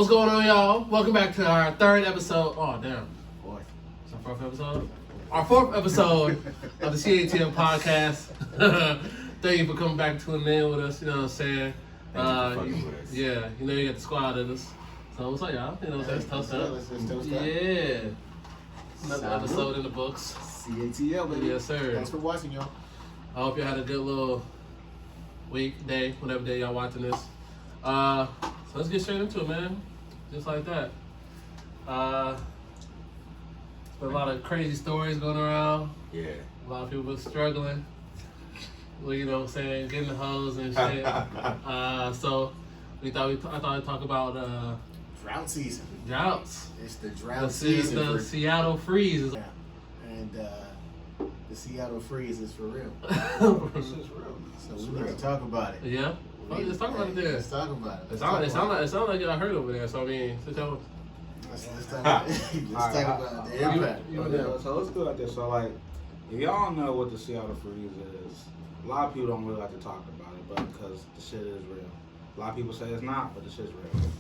What's going on, y'all? Welcome back to our third episode. Oh, damn. Fourth. It's our fourth episode? Our fourth episode of the CATM podcast. Thank you for coming back to tuning in with us, you know what I'm saying? Thank you for fucking with us. Yeah, you know you got the squad in us. So what's up, y'all? You know what I'm saying? Toast up. Yeah. Another episode in the books. CATL, baby. Yes, sir. Thanks for watching, y'all. I hope you had a good little week, day, whatever day y'all watching this. So let's get straight into it, man. Just like that. A lot of crazy stories going around. Yeah. A lot of people struggling. Well, you know what I'm saying, getting the hoes and shit. So I thought we'd talk about Drought season. droughts. It's the drought season. The Seattle freeze. Yeah. And the Seattle freeze is for real. This is real. So we need to talk about it. Yeah. Let's talk about it then. Let's talk about it. It sounds like I heard over there. So I mean, Let's talk about it. Let's talk about the impact. So let's go at this. So like, if y'all know what the Seattle freeze is, a lot of people don't really like to talk about it, but because the shit is real. A lot of people say it's not, but the shit's real.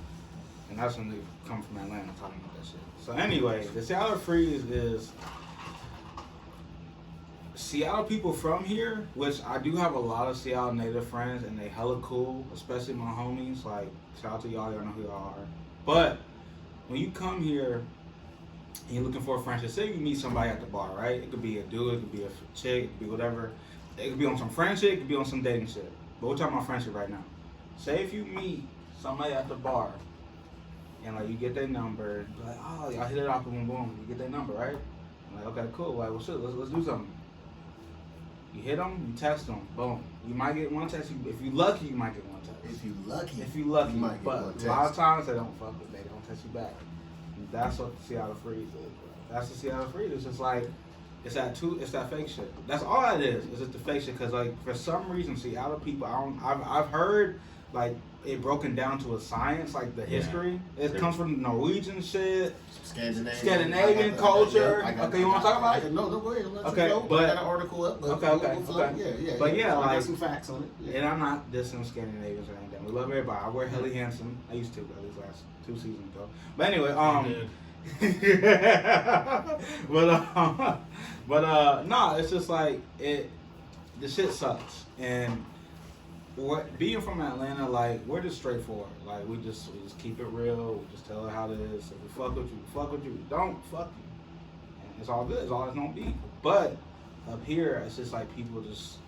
And that's when they come from Atlanta talking about that shit. So anyway, the Seattle freeze is Seattle people from here, which I do have a lot of Seattle native friends, and they hella cool, especially my homies. Like, shout out to y'all know who y'all are. But when you come here and you're looking for a friendship, say you meet somebody at the bar, right? It could be a dude, it could be a chick, it could be whatever. It could be on some friendship, it could be on some dating shit. But we're talking about friendship right now. Say if you meet somebody at the bar and like you get their number, you're like, oh, y'all hit it off, boom, boom. You get their number, right? I'm like, okay, cool. Like, well, shit, let's do something. You hit them, you text them, boom. You might get one text. If you lucky, you might get one text. If you lucky, you might get but one text. A text. lot of times they don't fuck with, they don't text you back. And that's what the Seattle freeze is, bro. That's the Seattle freeze. It's just like it's that fake shit. That's all that is. It's just the fake shit. Cause like for some reason, Seattle people, I've heard like it broken down to a science, like the history. It comes from Norwegian shit, Scandinavian culture. Okay, you want to talk about it? No, go ahead. Okay, but I got an article up. But okay. Yeah. But yeah, I like got some facts on it. Yeah. And I'm not dissing Scandinavians or anything. We love everybody. I wear Helly Hansen. I used to, at least last 2 seasons ago. But anyway, no, it's just like the shit sucks. And being from Atlanta, like we're just straightforward. Like we just keep it real. We just tell it how it is. If we fuck with you, we fuck with you. We don't fuck you. And it's all good. It's always gonna be. But up here, it's just like people just.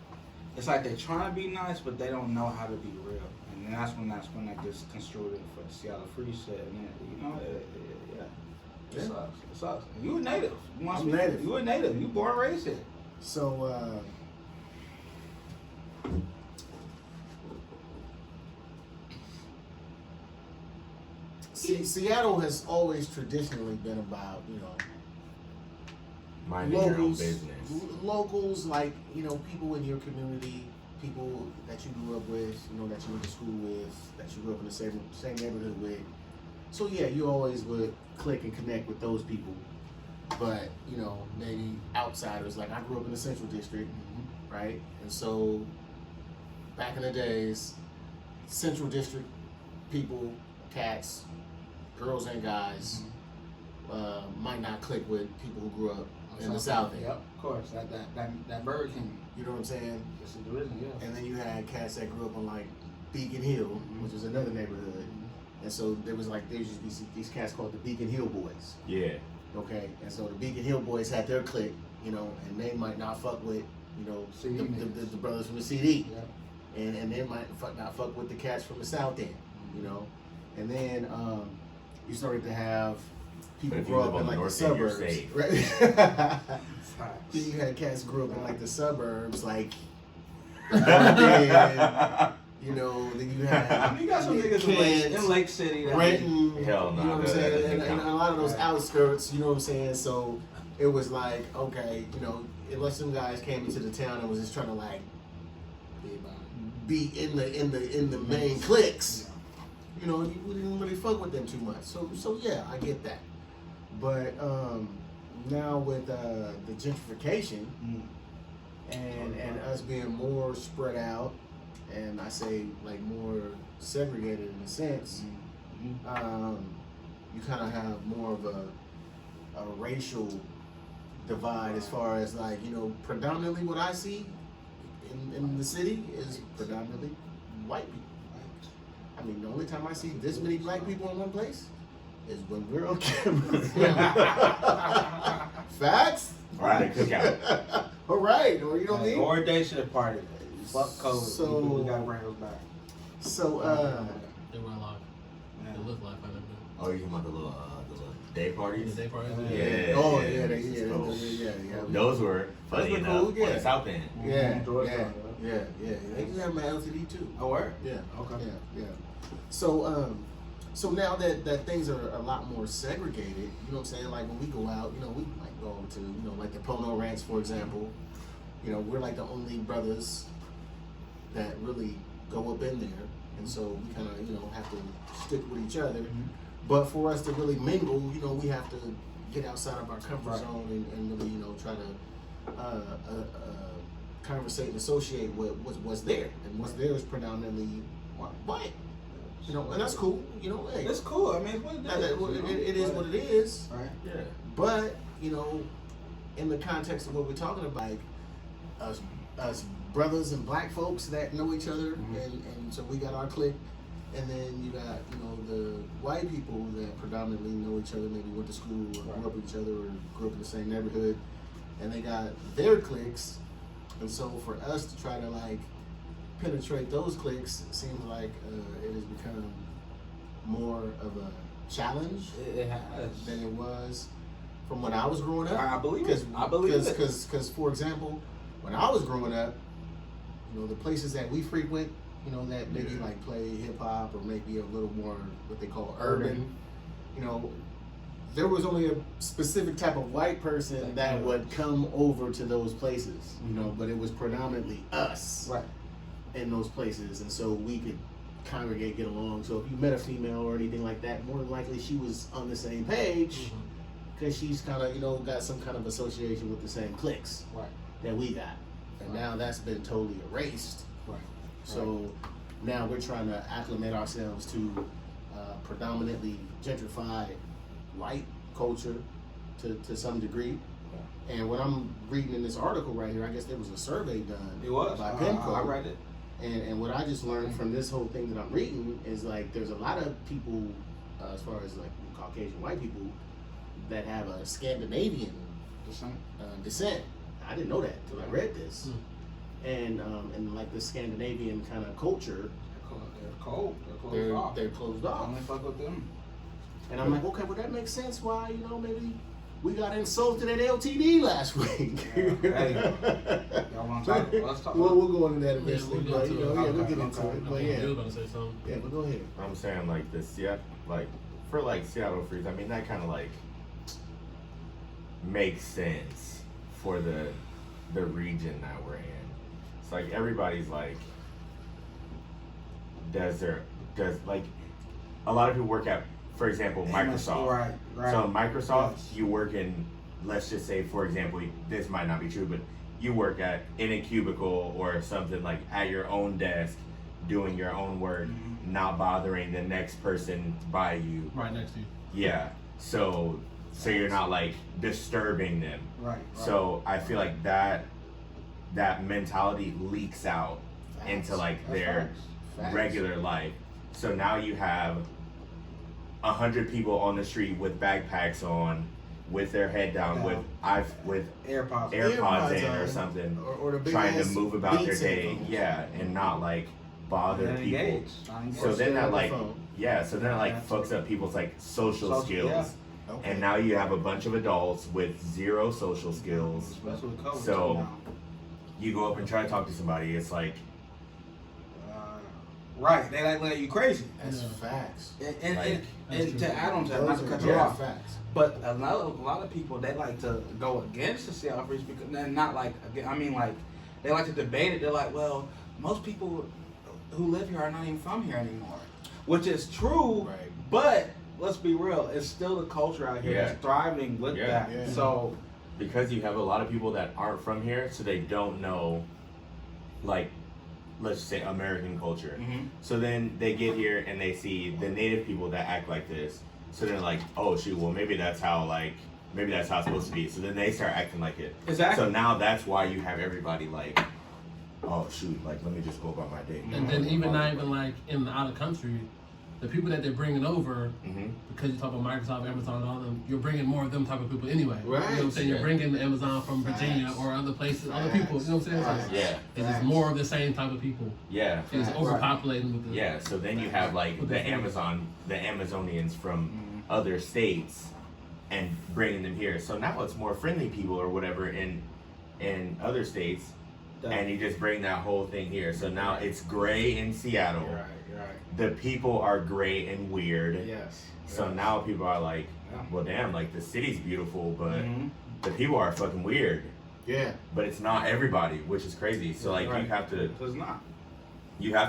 It's like they're trying to be nice, but they don't know how to be real. And that's when that gets construed for the Seattle free shit. And you know, it sucks. It sucks. You a native. I'm native. You a native. You born and raised here. So, Seattle has always traditionally been about, minding your own business. Locals, like, people in your community, people that you grew up with, that you went to school with, that you grew up in the same neighborhood with. So yeah, you always would click and connect with those people. But, maybe outsiders, like I grew up in the Central District, right? And so back in the days, Central District people, cats, girls and guys, might not click with people who grew up in the South End. Yep, of course. That Burger King. You know what I'm saying? It's a division, yeah. And then you had cats that grew up on like Beacon Hill, which was another neighborhood. And so there used to be these cats called the Beacon Hill Boys. Yeah. Okay, and so the Beacon Hill Boys had their clique, and they might not fuck with, the brothers from the CD. Yeah. And they might not fuck with the cats from the South End, And then you started to have people grow up in like the suburbs. Right? Then you had cats grow up in like the suburbs, like then you had You got some niggas in Lake City. Renton, Hell no. you know what I'm saying? And a lot of those outskirts, you know what I'm saying? So it was like, okay, unless some guys came into the town and was just trying to like be in the main cliques, you didn't really fuck with them too much. So yeah, I get that. But now with the gentrification and us being more spread out, and I say like more segregated in a sense, you kind of have more of a racial divide as far as like, you know, predominantly what I see in the city is predominantly white people. I mean, the only time I see this many black people in one place is when we're on camera. Facts? Or at a cookout. All right, or you know what I mean? Or a day shift party. Fuck COVID. So- we gotta bring those back. So, They were live. They look like I never. Oh, you talking about the little day parties? The day parties. Yeah. oh yeah, yeah, it's cool. yeah. Those were funny were enough cool, on yeah. the South End. Yeah, Georgetown, yeah. They do have my LTD too. Oh, word? Yeah. Okay. Yeah. So, so now that things are a lot more segregated, you know what I'm saying? Like when we go out, you know, we might go to, you know, like the Pono Ranch, for example. You know, we're like the only brothers that really go up in there, and so we kind of, you know, have to stick with each other. But for us to really mingle, you know, we have to get outside of our comfort zone and really, you know, try to conversate and associate with what's there, and what's there is predominantly white. You know, and that's cool. You know, hey, It's cool. I mean, it's what it is. it is what it is. Right. Yeah. But you know, in the context of what we're talking about, like us brothers and black folks that know each other, and so we got our clique, and then you got, you know, the white people that predominantly know each other, maybe went to school or grew up with each other or grew up in the same neighborhood, and they got their cliques, and so for us to try to like penetrate those cliques seems like it has become more of a challenge It has. than it was from when I was growing up. I believe it. I believe it. Because for example, when I was growing up, you know, the places that we frequent, you know, that maybe like play hip hop or maybe a little more what they call urban, you know, there was only a specific type of white person that would come over to those places, you know, but it was predominantly us Right. in those places, and so we could congregate, get along. So if you met a female or anything like that, more than likely she was on the same page because she's kind of, you know, got some kind of association with the same cliques Right. that we got, and now that's been totally erased. Right. So now we're trying to acclimate ourselves to predominantly gentrified white culture to some degree. And what I'm reading in this article right here, I guess there was a survey done It was. by I PIMCO. read it. And what I just learned from this whole thing that I'm reading is like there's a lot of people, as far as like Caucasian white people, that have a Scandinavian descent. I didn't know that until I read this. And like the Scandinavian kind of culture, They're cold. They're closed off. they're closed I off. only fuck with them. And I'm like, okay, well that makes sense why, you know, maybe we got insulted at LTD last week. Y'all want to talk? Let's talk. We'll go into that eventually, we'll but get you to know, it. yeah, we'll Okay, get into okay. it. But You yeah, were gonna say something. yeah, but go ahead. I'm saying like the Seattle, like for like Seattle Freeze. I mean that kind of like makes sense for the region that we're in. It's like everybody's like does like a lot of people work at, for example, Microsoft. Right. Right. So Microsoft, Yes. you work in, let's just say, for example, this might not be true, but you work in a cubicle or something like at your own desk, doing your own work, not bothering the next person by you. Right next to you. Yeah. So you're not like disturbing them. Right. So I feel like that mentality leaks out into like That's their Facts. regular life. So now you have 100 people on the street with backpacks on, with their head down, with AirPods. AirPods in on, or something, or the big trying to ass move about their Beats day, headphones. yeah, and not like bother Not people. engaged. Not engaged. So then that on the like phone. so then it like fucks up people's like social skills. yeah. Okay. And now you have a bunch of adults with zero social skills. Especially with COVID. So- now. You go up and try to talk to somebody, it's like, Right. They like let you crazy. That's Yeah. facts. And That's true. to add on to that, not to cut you Those are off. facts. But a lot of people, they like to go against the Seattle Freeze because they're not like, I mean, like, they like to debate it. They're like, well, most people who live here are not even from here anymore, which is true. Right. But let's be real, it's still a culture out here Yeah. that's thriving with Yeah. that. Yeah. So because you have a lot of people that aren't from here, so they don't know, like, let's just say American culture. Mm-hmm. So then they get here and they see the native people that act like this. So they're like, oh shoot, well maybe that's how it's supposed to be. So then they start acting like it. Exactly. So now that's why you have everybody like, oh shoot, like let me just go about my day. And then even not even like in the out of country, the people that they're bringing over, Mm-hmm. because you talk about Microsoft, Amazon, and all them, you're bringing more of them type of people anyway. You know what I'm Right. saying? You're Yeah. bringing Amazon from Virginia Facts. or other places, other Facts. people. You know what I'm saying? Facts. So Yeah, it's just Facts. more of the same type of people. yeah. It's Facts. overpopulating with the. Yeah, so then you have like With the the- Amazonians from other states and bringing them here. So now it's more friendly people or whatever in other states, and you just bring that whole thing here. So now it's gray in Seattle. You're right. The people are gray and weird. Yes. So now people are like, Yeah. well, damn, like the city's beautiful, but Mhm. the people are fucking weird. Yeah. But it's not everybody, which is crazy. So like Right. you have to So it's not.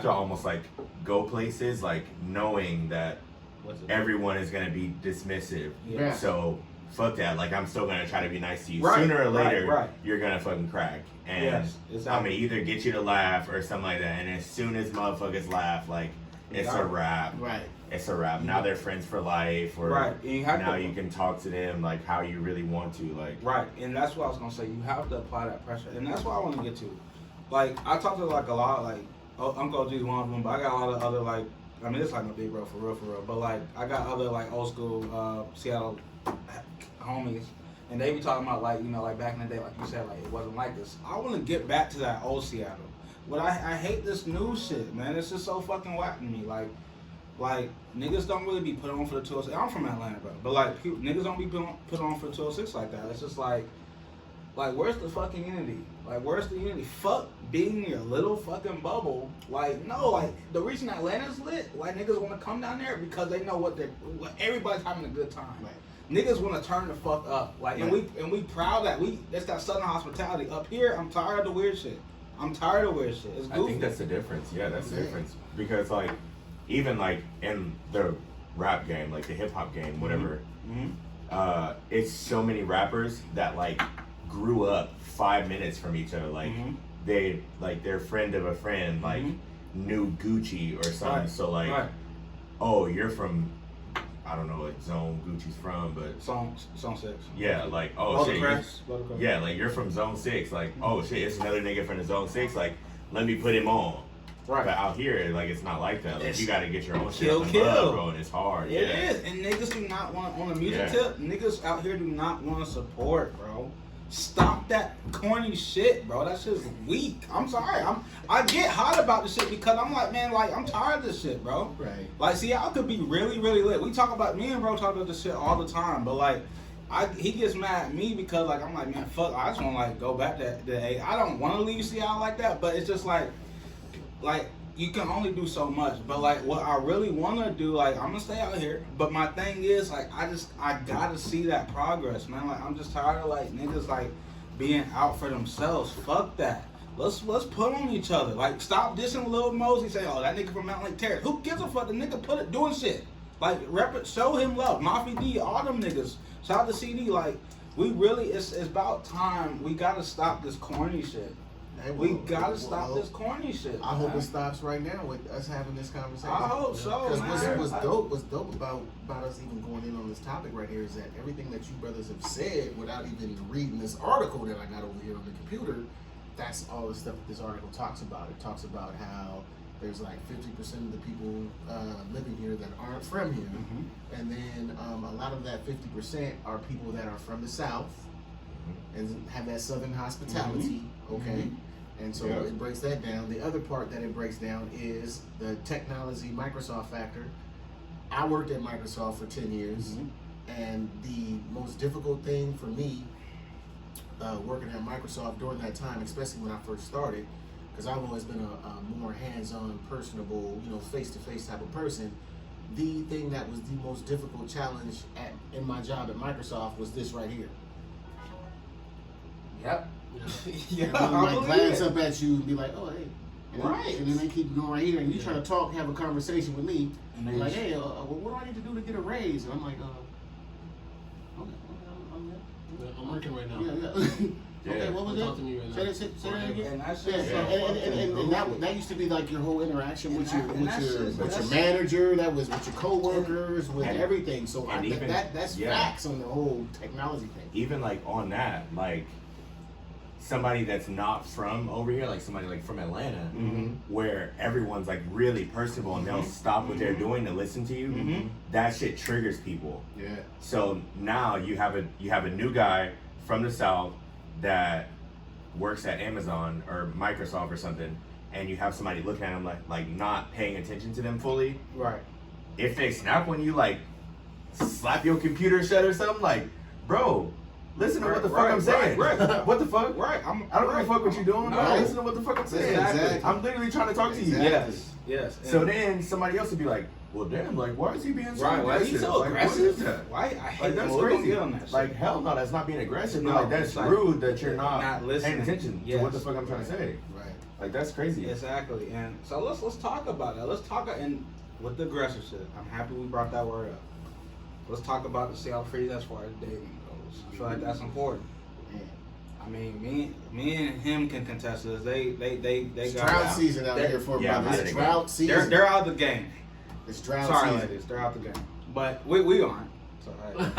almost like go places like knowing that What's it? everyone is gonna be dismissive. Yeah. So fuck that. Like I'm still gonna try to be nice to you. Right, Sooner or right, later, right. you're gonna fucking crack. And Yes, I'm exactly. gonna either get you to laugh or something like that. And as soon as motherfuckers laugh, like it's a Got it. wrap. Right. It's a wrap. Now they're friends for life, or Right. And you have now to, you can talk to them like how you really want to. Like Right, and that's what I was gonna say. You have to apply that pressure, and that's what I want to get to. Like, I talk to like a lot, like Uncle OG is one of them, but I got a lot of other like. I mean, it's like my big bro for real. But like, I got other like old school Seattle homies, and they be talking about like like back in the day, like you said, like it wasn't like this. I want to get back to that old Seattle, but I hate this new shit, man. It's just so fucking whack to me, Like, niggas don't really be put on for the 206. I'm from Atlanta, bro. But, like, niggas don't be put on for the 206 like that. It's just like, where's the fucking unity? Like, where's the unity? Fuck being in your little fucking bubble. Like, no, like, the reason Atlanta's lit, like, niggas want to come down there because they know what everybody's having a good time. Right. Niggas want to turn the fuck up. Like, and we proud that it's that Southern hospitality. Up here, I'm tired of the weird shit. It's goofy. I think that's the difference. Yeah, that's the difference. Because like even like in the rap game, like the hip hop game, whatever, Mm-hmm. it's so many rappers that like grew up 5 minutes from each other. Like Mhm. they like their friend of a friend like Mhm. knew Gucci or something. Right. So like, Right. oh, you're from I don't know what zone Gucci's from, but Song 6. yeah, like oh shit, you're- Buttercrest. yeah, like you're from Zone 6. Like oh shit, it's another nigga from the Zone 6. Like let me put him on. Right. But out here, like it's not like that. Like It's you got to get your own shit kill, on the mud, kill. bro, and it's hard. It yeah. is, and niggas do not want on the music Yeah. tip. Niggas out here do not want to support, bro. Stop that corny shit, bro. That shit's weak. I'm sorry. I get hot about this shit because I'm like, man, like I'm tired of this shit, bro. Right. Like, see, I could be really, really lit. We talk about me and bro talk about this shit all the time, but like, he gets mad at me because like I'm like, man, fuck. I just want to like go back to A. I don't want to leave Seattle like that, but it's just like you can only do so much. But like what I really want to do, like I'm gonna stay out here. But my thing is like I gotta see that progress, man. Like I'm just tired of like niggas like being out for themselves. Fuck that. Let's put on each other. Like stop dissing Lil Mosey. Say, oh, that nigga from Mountain Lake Terrace. Who gives a fuck? The nigga put it doing shit. Like show him love. Mafia D, all them niggas. Shout out to CD. Like we really, it's about time. We gotta stop this corny shit. Hey, We well, gotta well, stop this corny shit. I hope man. it stops right now with us having this conversation. I hope so, Because man. what's dope about us even going in on this topic right here is that everything that you brothers have said without even reading this article that I got over here on the computer, that's all the stuff that this article talks about. It talks about how there's like 50% of the people living here that aren't from here. Mhm. And then a lot of that 50% are people that are from the South and have that Southern hospitality, okay? Mhm. And so Yeah. it breaks that down. The other part that it breaks down is the technology Microsoft factor. I worked at Microsoft for 10 years, Mhm. and the most difficult thing for me working at Microsoft during that time, especially when I first started, because I've always been a more hands-on, personable, face-to-face type of person. The thing that was the most difficult challenge in my job at Microsoft was this right here. Yep. Yeah. And they might glance up at you and be like, "Oh, hey," and then- Right. and then they keep going right here, and you try to talk, have a conversation with me, And they like, just- "Hey, well, what do I need to do to get a raise?" And I'm like, "Okay, I'm I'm working right now. yeah, yeah." Okay, what was Don't that? talk to me right Say now. that again. And that's Yeah, just and that used to be like your whole interaction with your And that's just- manager, that was with your coworkers, with And- everything. So and even- that's yeah. facts on the whole technology thing. Even like on that, like somebody that's not from over here, like somebody like from Atlanta, where everyone's like really personable and they'll stop what they're doing to listen to you. That shit triggers people. Yeah. So now you have a new guy from the South that works at Amazon or Microsoft or something, and you have somebody looking at him like not paying attention to them fully. right. If they snap on you, like slap your computer shut or something, like, bro, listen to what the fuck I'm saying. Right. What the fuck? Right. I don't give a fuck what you're doing. No. Right. Listen to what the fuck I'm saying. Exactly. I'm literally trying to talk to you. Exactly. Yes. So then somebody else would be like, well, damn, like, why is he being so right. Why aggressive? is he so Like, aggressive? What is that? Why? I hate Like, that's when we don't crazy. get on that shit. Like, hell no, that's not being aggressive. No, No, like, that's it's like rude that you're not paying listening. attention to Yes. what the fuck I'm trying to say. Right. Like, that's crazy. Exactly. And so let's talk about that. Let's talk and with the aggressive shit. I'm happy we brought that word up. Let's talk about the Seattle Freeze as far as dating goes. I feel like that's important. Man. I mean, me and him can contest this. They It's got drought out. season out They're- here for yeah, brothers. I'm It's ready to drought season. They're out of the game. It's drought Sorry, season. ladies, they're out the game. But we aren't. So, but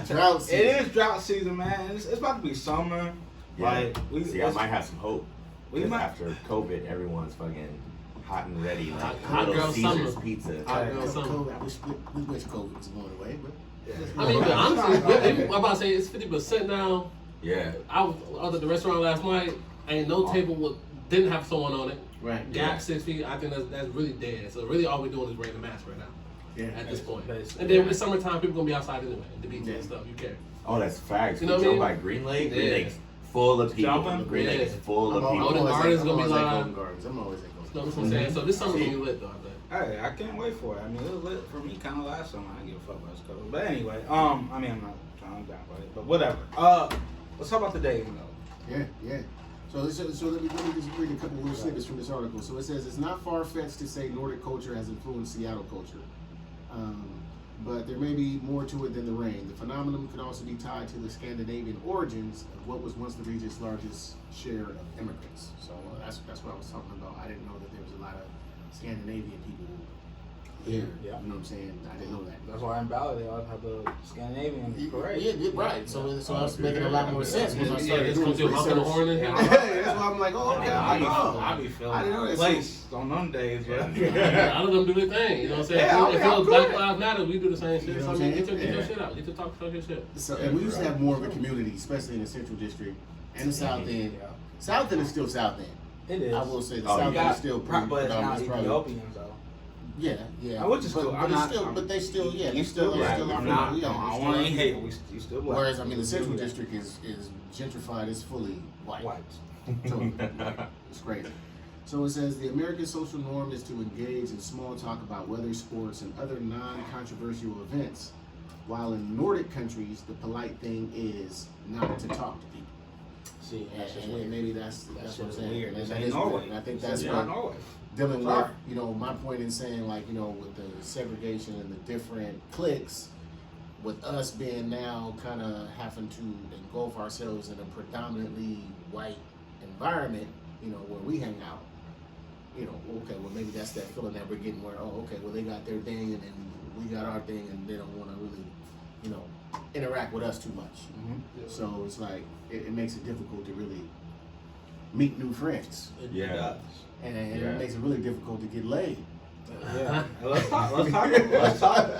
Drought season. it is drought season, man. It's about to be summer. Yeah. Like we, See, I might have some hope. we Because might. after COVID, everyone's fucking hot and ready, like Hot Little girl Caesar's summer. pizza. Hot girl summer. COVID, we wish COVID was going away, but I mean, but honestly, I'm about to say it's 50% now. Yeah. I was at the restaurant last night. Ain't no table didn't have someone on it. right. Gap 6 feet. I think that's really dead. So really, all we're doing is wearing a mask right now Yeah. at this point. Basically. And then when it's summertime, people gonna be outside anyway, the beach Yeah. and stuff. You care? Oh, that's facts. You You know know what I mean? by Green Lake? Green Yeah. Lake's full of people. Jumping? Green Yeah. Lake's full of all people. the always gardens at- gonna be I'm always at live. Golden Gardens. I'm always at Golden You know what I'm saying? So this summer's gonna be lit though. I think. Hey, I can't wait for it. I mean, it was lit for me kind of last summer. I didn't give a fuck about this COVID. But anyway, I mean, I'm not trying to downplay it, but whatever. Let's talk about the dating though. Yeah. So let me just read a couple little snippets from this article. So it says it's not far-fetched to say Nordic culture has influenced Seattle culture, but there may be more to it than the rain. The phenomenon could also be tied to the Scandinavian origins of what was once the region's largest share of immigrants. So that's what I was talking about. I didn't know that there was a lot of Scandinavian people here. Yeah. You know what I'm saying? I didn't know that. That's why in Ballard they always have the Scandinavian parade. Yeah, right. So that's making a lot more sense when I Yeah, started it's doing gonna do this honking the research. horn in here. Yeah, that's why I'm like, oh, okay, I'm like, oh. I be feeling I didn't know out of that. place on them days, but Yeah, I let them do their thing. You know what I'm saying? Yeah, if okay, it I'm was Black cool. Lives Matter, we do the same shit. You know So what I I'm mean, saying? get your Yeah. shit out. Get to talk your shit. So, and we used to have more of a community, especially in the Central District and the South End. Yeah. South End is still South End. it is. I will say the Oh, South you End got, is still but it's not predominant, probably- Ethiopians though. Yeah. Which is cool. But, I'm it's not- still, I'm- but they still, yeah, they You still, black. still I'm are not. yeah, I they're don't still want to are. hate. You still black. Whereas I mean, the Central District is gentrified. It's fully white. white. Totally. It's crazy. So it says the American social norm is to engage in small talk about weather, sports, and other non-controversial events, while in Nordic countries the polite thing is not to talk to people. See, that's just And weird. maybe that's what I'm just saying. weird. And This that ain't is weird. Norway. And I think This that's is what not Norway. dealing with, Sorry. you know, my point in saying, like, you know, with the segregation and the different cliques, with us being now kind of having to engulf ourselves in a predominantly white environment, you know, where we hang out, you know, okay, well, maybe that's that feeling that we're getting where, oh, okay, well, they got their thing and then we got our thing and they don't want to really, you know, interact with us too much. So it's like, it makes it difficult to really meet new friends. Yeah. And Yeah. it makes it really difficult to get laid. Yeah. Let's talk. Let's talk.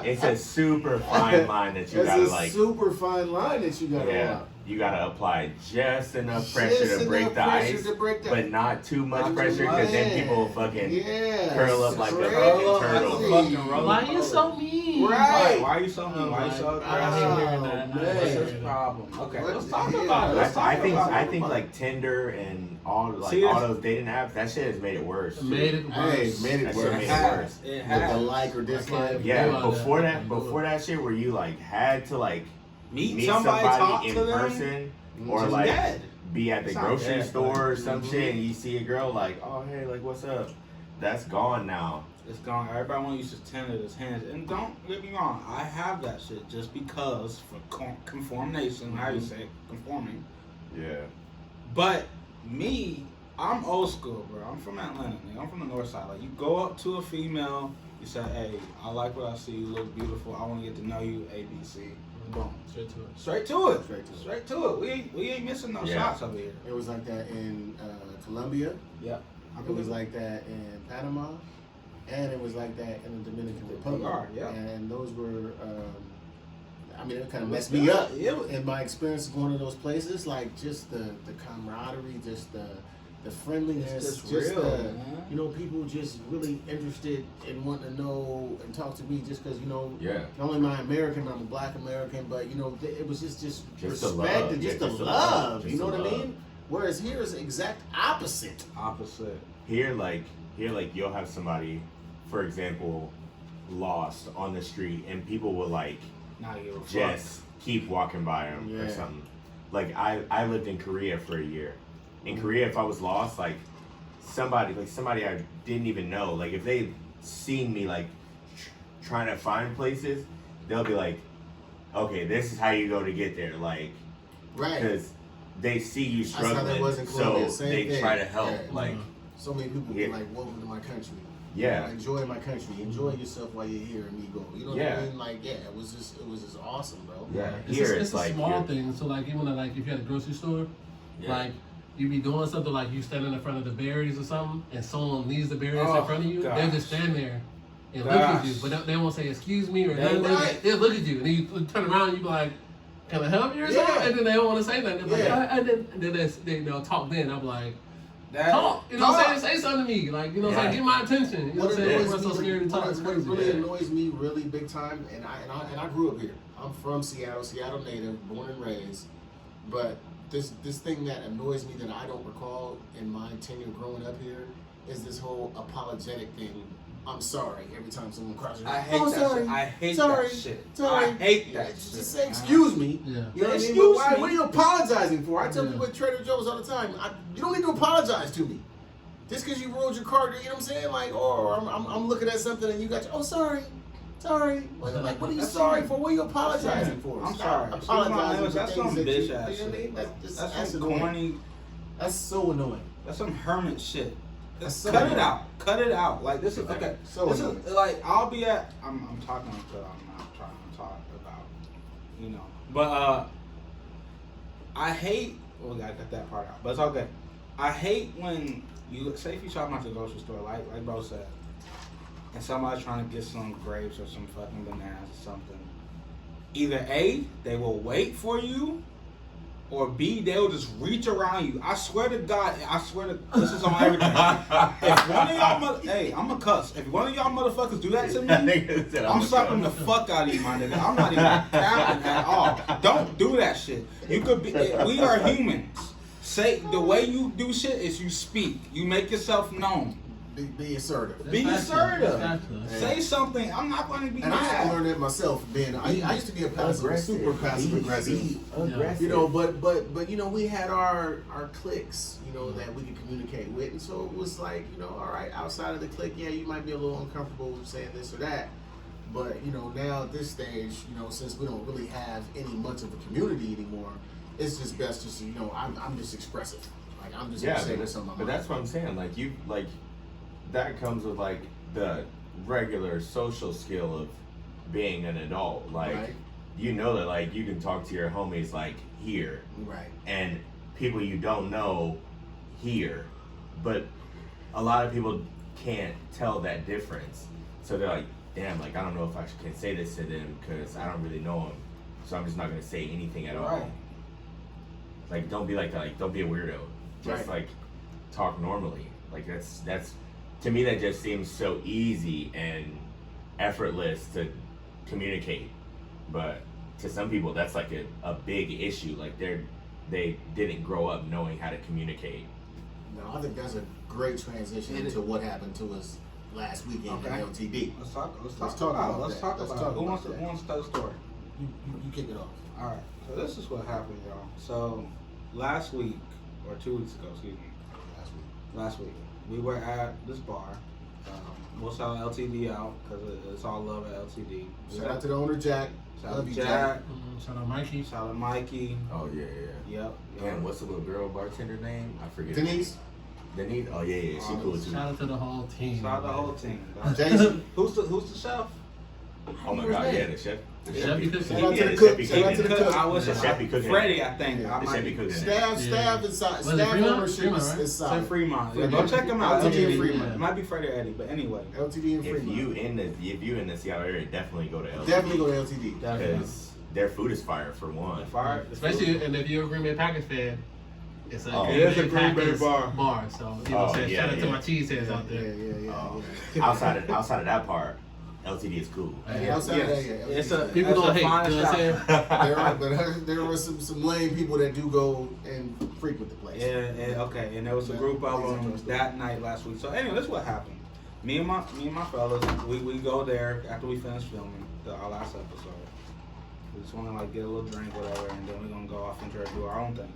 It's a super fine line that you It's gotta a like. super fine line that you gotta Yeah. walk. You gotta apply just enough pressure Just to break enough the pressure ice, to break the- but not too much Not too pressure because then much. people will fucking Yeah, curl up like a crazy. fucking Curl up like a turtle. fucking roller Why you coaster. so mean? Right. Why are you so mean? Why you so I aggressive? hate hearing that. Oh, What's man. his problem? Okay, What let's the talk hell? about it. Let's talk I think about it. I think like Tinder and all See, all it's- those dating apps, that shit has made it worse. Made it Hey, worse. made it That worse. shit It made it has. worse. It With has. the like or dislike. Yeah, Yeah, before yeah. that shit where you like had to like Meet somebody, talk in to them. person or It's like dead. be at the It's not grocery dead, store or but- some shit and you see a girl like, oh hey, like what's up? That's gone now. It's gone. Everybody want to use his tenant as hands. And don't get me wrong, I have that shit just because for conformation, how you say it, conforming. Yeah. But me, I'm old school, bro. I'm from Atlanta, nigga. I'm from the north side. Like, you go up to a female, you say, hey, I like what I see. You look beautiful. I want to get to know you. A, B, C. Boom. Straight to it. Straight to it. Straight to it. Straight to it. We ain't missing no Yeah. shots over here. It was like that in Colombia. Yeah. It was like that in Panama, and it was like that in the Dominican Republic. Yeah. And those were, I mean, it kind of It was messed me good. up. It was- In my experience going to those places, like just the camaraderie, just the friendliness, It's just just real, the, man. you know, people just really interested in wanting to know and talk to me just because, you know, Yeah. not only am I American, I'm a black American, but, you know, it was just the respect love. and Yeah, just the just the love, love. you Just know the what I love. mean? Whereas here is the exact opposite. Opposite. Here, like you'll have somebody, for example, lost on the street, and people will like Now you're just keep walking by them or Yeah. something. Like I lived in Korea for a year. In Korea, if I was lost, like somebody I didn't even know, like if they seen me like trying to find places, they'll be like, okay, this is how you go to get there, like Right. because they see you That's how that struggling, was in so Colombia, same they thing. try to help. Yeah. Like So many people Yeah. be like, welcome to my country. yeah, Enjoy my country. Enjoy yourself while you're here and me go. You know what Yeah. I mean? Like, yeah, it was just awesome, bro. yeah. It's Here just, it's a like small you're- thing. So like even like if you're at a grocery store, Yeah. like you be doing something like you standing in front of the berries or something, and someone leaves the berries Oh, in front of you, gosh. they'll just stand there and look at you, Gosh. but they won't say excuse me or They nothing. right. They'll look at you, and then you turn around and you be like, "Can I help you?" or Yeah. something, and then they don't want to say nothing. They're like, Yeah. and then they'll talk. Then I'm like, That, talk, you know what I'm saying? Say something to me, like you know what I'm saying? Yeah. Get my attention. You know what I'm saying? Everyone's so scared to talk. It's What crazy. really Yeah. annoys me really big time, and I grew up here. I'm from Seattle native, born and raised. But this thing that annoys me that I don't recall in my tenure growing up here is this whole apologetic thing. I'm sorry every time someone crosses. I hate that sorry. shit. I hate Sorry. that shit. Sorry. I hate that Just shit. say excuse me. Yeah. You know what I mean? Excuse But why, me. what are you apologizing for? I tell Yeah. people at Trader Joe's all the time. You don't need to apologize to me. Just because you rolled your car, you know what I'm saying? Like, or I'm looking at something and you got your, oh, sorry. Well, like, what are you That's sorry fine. for? What are you apologizing for? I'm Stop sorry. apologizing for That's things some that bitch you ass know what I shit. mean? That's That's some annoying. corny. That's so annoying. That's some hermit shit. That's so Cut it annoying. out. Cut it out. Like this is okay. So this annoying. is like I'll be at. I'm talking until I'm not trying to talk about, you know. But I hate. Well, I got that part out. But it's okay. I hate when you say if you shopping at the grocery store, like bro said, and somebody's trying to get some grapes or some fucking bananas or something. Either A, they will wait for you, or B, they'll just reach around you. I swear to God, this is on everything. If one of y'all, hey, I'm a cuss. If one of y'all motherfuckers do that to me, I'm slapping the fuck out of you, my nigga. I'm not even capping at all. Don't do that shit. You could be. We are humans. Say the way you do shit is you speak. You make yourself known. Be assertive. Be That's assertive. facts, though. Say something. I'm not going to be And I had to mad. learn that myself. Being I used to be a super passive aggressive. aggressive. You know, but you know, we had our cliques, you know, that we could communicate with, and so it was like, you know, all right, outside of the clique, yeah, you might be a little uncomfortable with saying this or that, but you know, now at this stage, you know, since we don't really have any much of a community anymore, it's just best just, you know, I'm just expressive, like I'm just Yeah, gonna say but, what's on my but mind. that's what I'm saying. Like you, like that comes with like the regular social skill of being an adult. Like Right. you know that like you can talk to your homies like here, Right. and people you don't know here, but a lot of people can't tell that difference. So they're like, damn, like I don't know if I can say this to them because I don't really know them, so I'm just not gonna say anything at Right. all. Like don't be like that. Like don't be a weirdo. Just Right. like talk normally. Like that's to me that just seems so easy and effortless to communicate, but to some people that's like a big issue. Like they didn't grow up knowing how to communicate. No, I think that's a great transition It is. into what happened to us last weekend Okay. at LTD. Let's talk Let's about talk it. about Let's that. talk Let's about talk it. Who about wants to that. tell the story? You kick it off. All right. So this is what happened, y'all. So last week or 2 weeks ago, excuse me, last week we were at this bar, We'll shout LTD out because it's all love at LTD. Shout out to the owner, Jack. Shout Love out you, Jack. Shout out Mikey. Shout out Mikey. Oh yeah. Yep. And what's the little girl bartender name? I forget. Denise. Denise. Oh yeah, she cool too. Shout out to the whole team. Shout out the whole team. Jason. Who's the chef? Oh my Who's god, that? yeah, the chef. The Chef be cooking. Shout out to Yeah, the the cook. chef be Shout out to the cooking. cook. I was The chef be cooking. Freddie, I think. Yeah. I The might chef be be cooking. Staff inside. Was it Staff Fremont? ownership Fremont, is right? is Say solid. Fremont. Yeah, Fremont. go check him out. LTD and LTD. Fremont. It might be Freddie or Eddie, but anyway. LTD and If Fremont. you in the Seattle area, definitely go to LTD. Definitely go to LTD. Because their food is fire for one. Fire. Especially, and if you're a Green Bay Packers fan, it's a Oh. Green It is Bay a Green Bay Packers bar. So, you know Oh, what I'm saying? yeah, Shout out to yeah. my cheeseheads out there. Yeah. Outside of that part, LTD is cool. Yeah, outside of that, yeah. It's a People it's don't a hate, fine you know what I'm shop. saying? There are some lame people that do go and frequent the place. Okay, and there was a group of them that night last week. So anyway, this is what happened. Me and my fellas, we go there after we finish filming our last episode. We just want to like get a little drink, whatever, and then we're gonna go off and try to do our own thing.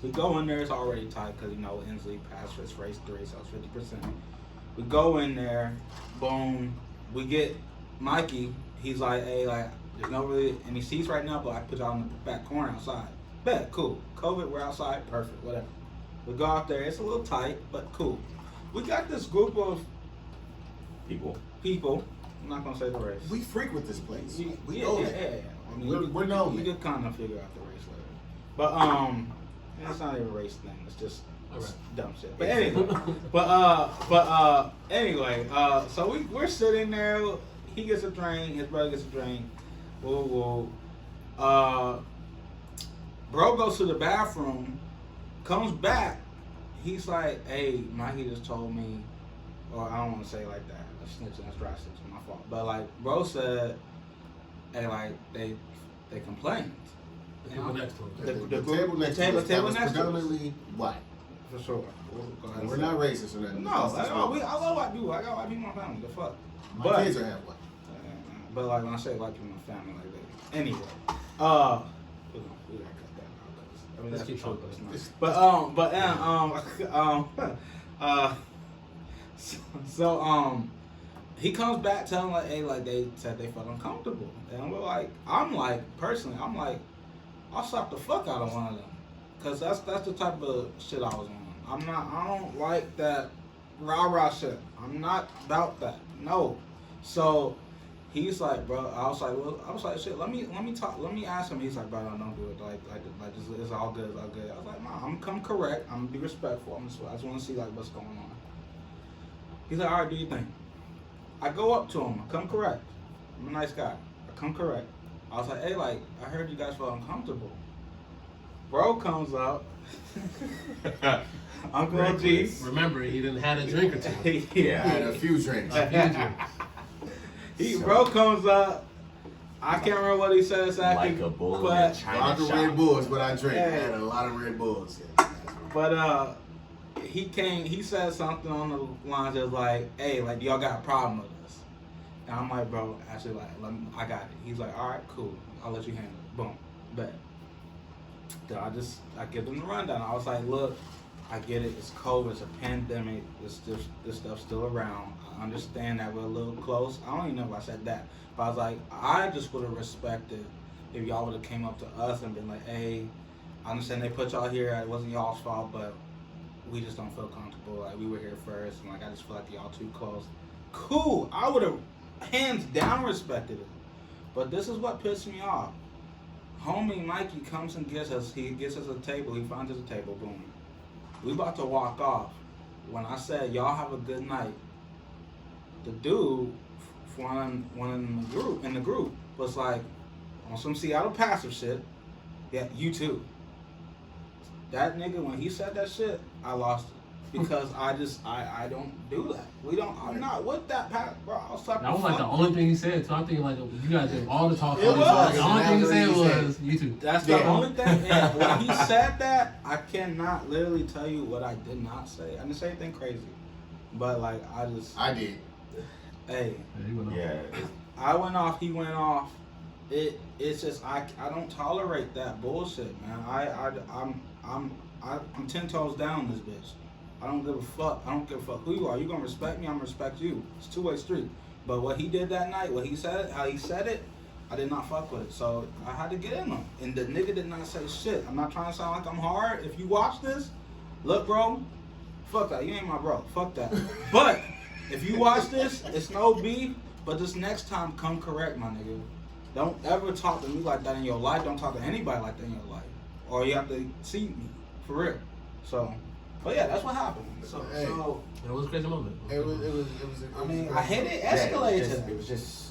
We go in there, it's already tight because Inslee passed for race 3, so it's 50%. We go in there, boom. We get Mikey. He's like, hey, like, there's no really any seats right now, but I put y'all in the back corner outside. Bet, cool. COVID, we're outside, perfect, whatever. We go out there. It's a little tight, but cool. We got this group of people. I'm not gonna say the race. We frequent this place. We yeah, know yeah, that. yeah. I mean, We're known You that. could kind of figure out the race later. But it's not even a race thing. It's just Alright. dumb shit. But anyway, anyway, so we're sitting there. He gets a drink. His brother gets a drink. Whoa. Bro goes to the bathroom, comes back. He's like, "Hey, Mikey just told me," or I don't want to say it like that. That's snitching. That's dry snitching. My fault. But like, bro said, "Hey, like they complained." The people next to him. The table next to us that was next to us. predominantly white. For sure. Go ahead. We're not racist or nothing. No, That's I just love white. white people. I got white people in my family. The fuck. My kids are half white. But like when I say white people in my family, like that. Anyway, we gotta cut that out. 'Cause, I mean, Let's that's keep true, going. but it's not. So he comes back telling like, hey, like they said they felt uncomfortable, and I'm like, personally, I'll slap the fuck out of one of them, cause that's the type of shit I was on. I don't like that rah shit. I'm not about that. No. So he's like, bro. I was like, shit. Let me talk. Let me ask him. He's like, bro, don't do it. Like it's all good. It's all good. I was like, nah, I'm come correct. I'm gonna be respectful. I just want to see like what's going on. He's like, all right, do your thing. I go up to him. I come correct. I'm a nice guy. I come correct. I was like, hey, like I heard you guys felt uncomfortable. Bro comes up. Uncle G. Remember, he didn't have a drink or two. I had a few drinks. Bro comes up. I can't remember what he said exactly. Like a bull in a but China A lot of shop. Red Bulls, but I drank. I Yeah. had a lot of Red Bulls. He said something on the lines of like, hey, like y'all got a problem with us. And I'm like, bro, actually like I got it. He's like, all right, cool. I'll let you handle it. Boom. Bet. Then I give them the rundown. I was like, look, I get it. It's COVID. It's a pandemic. This stuff's still around. I understand that we're a little close. I don't even know if I said that. But I was like, I just would have respected if y'all would have came up to us and been like, hey, I understand they put y'all here. It wasn't y'all's fault, but we just don't feel comfortable. Like, we were here first, and like I just feel like y'all too close. Cool. I would have hands down respected it. But this is what pissed me off. Homie Mikey comes and gets us. He gets us a table. He finds us a table. Boom. We about to walk off. When I said y'all have a good night, the dude, one in the group was like on some Seattle passive shit. Yeah, you too. That nigga, when he said that shit, I lost it because I don't do that. I'm not with that bro. I was talking. That was like the only thing he said. So I'm thinking like you guys did all the talking. It was. The only thing he said was you too. That's the only thing. Yeah, when he said that, I cannot literally tell you what I did not say. I didn't say anything crazy, but like I did. Hey, Yeah. I went off. He went off. It's just I don't tolerate that bullshit, man. I'm 10 toes down this bitch. I don't give a fuck. I don't give a fuck who you are. You gonna respect me, I'm gonna respect you. It's a two-way street. But what he did that night, what he said, how he said it, I did not fuck with it. So I had to get in him. And the nigga did not say shit. I'm not trying to sound like I'm hard. If you watch this, look, bro, fuck that. You ain't my bro. Fuck that. But if you watch this, it's no beef. But this next time, come correct, my nigga. Don't ever talk to me like that in your life. Don't talk to anybody like that in your life. Or you have to see me. For real. So, but yeah, that's what happened. So, Hey. It was a crazy moment. It was. I mean, I hate it escalated to that.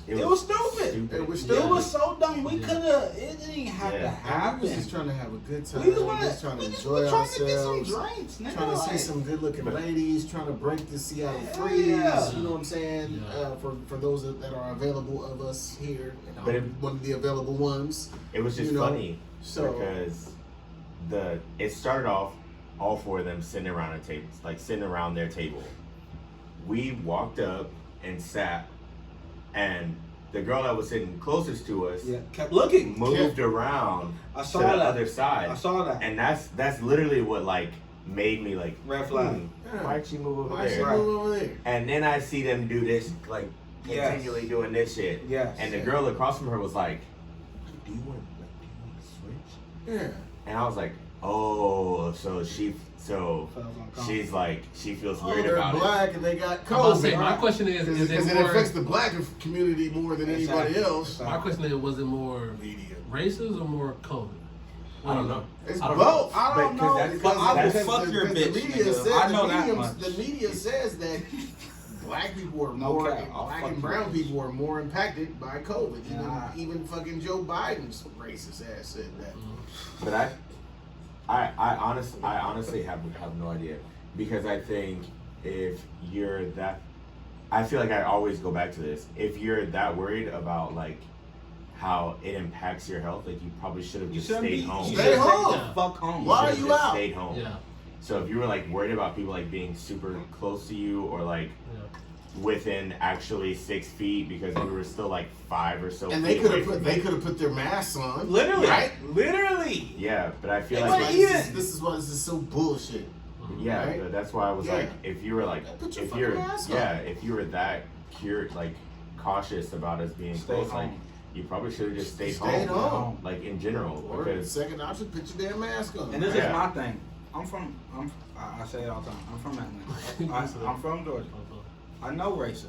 It was stupid. It was It stupid. was so dumb. We Yeah. coulda. It didn't have to We happen. was just trying to have a good time. We just wanna, just trying to we just enjoy were trying to get some ourselves. drinks, nigga. Trying to see like- some good-looking ladies, trying to break the Seattle Hell freeze. yeah. You know what I'm saying? Yeah. For those that are available of us here, and But I'm one of the available ones. It was just You know, funny so- because it started off all four of them sitting around a table, like sitting around their table. We walked up and sat, and the girl that was sitting closest to us Yeah, kept looking. moved around I to saw the that. other side. I saw that. And that's literally what like made me like Red flag. Yeah. why'd she move over Why she there? Right. move over there? And then I see them do this like Yes. continually doing this shit. Yes. And the girl across from her was like, "Do you want to switch?" Yeah. And I was like, "Oh, so Felt uncomfortable. she's like she feels Oh, weird they're about black and they got I'm about to say, COVID. my question is Because it it more? affects the black community more than anybody Exactly. else. My question is, was it more Media. racist or more COVID? I don't know. It's I don't both. I don't Because know. that's- Because I will that's- fuck your because bitch. The media nigga. says, I know the that media, much. the media says that black people are No more, cap. I'll black fuck and you. brown people are more impacted by COVID. Nah. Even fucking Joe Biden's racist ass said that. But I honestly have no idea, because I think if you're that, I feel like I always go back to this. If you're that worried about like how it impacts your health, like you probably should have You just shouldn't stayed be. home. You Stay should home. the fuck home. Why are should've you just out? Stayed home. Yeah, So if you were like worried about people like being super close to you or like yeah. within actually 6 feet because we were still like 5 or so. And they feet could away have put from you. their masks on. Literally. Right? Literally. Yeah, but I feel They like wouldn't This even- this is why this is so bullshit. yeah, right? but that's why I was Yeah. like, if you were like, Put your if fucking you're mask on. if you were that like cautious about us being Stay close, like home. you probably should have just stayed Stayed home. home. Like in general, Or because second option, put your damn mask on. And this Yeah. is my thing. I say it all the time. I'm from Atlanta. I'm from Georgia. I know racism.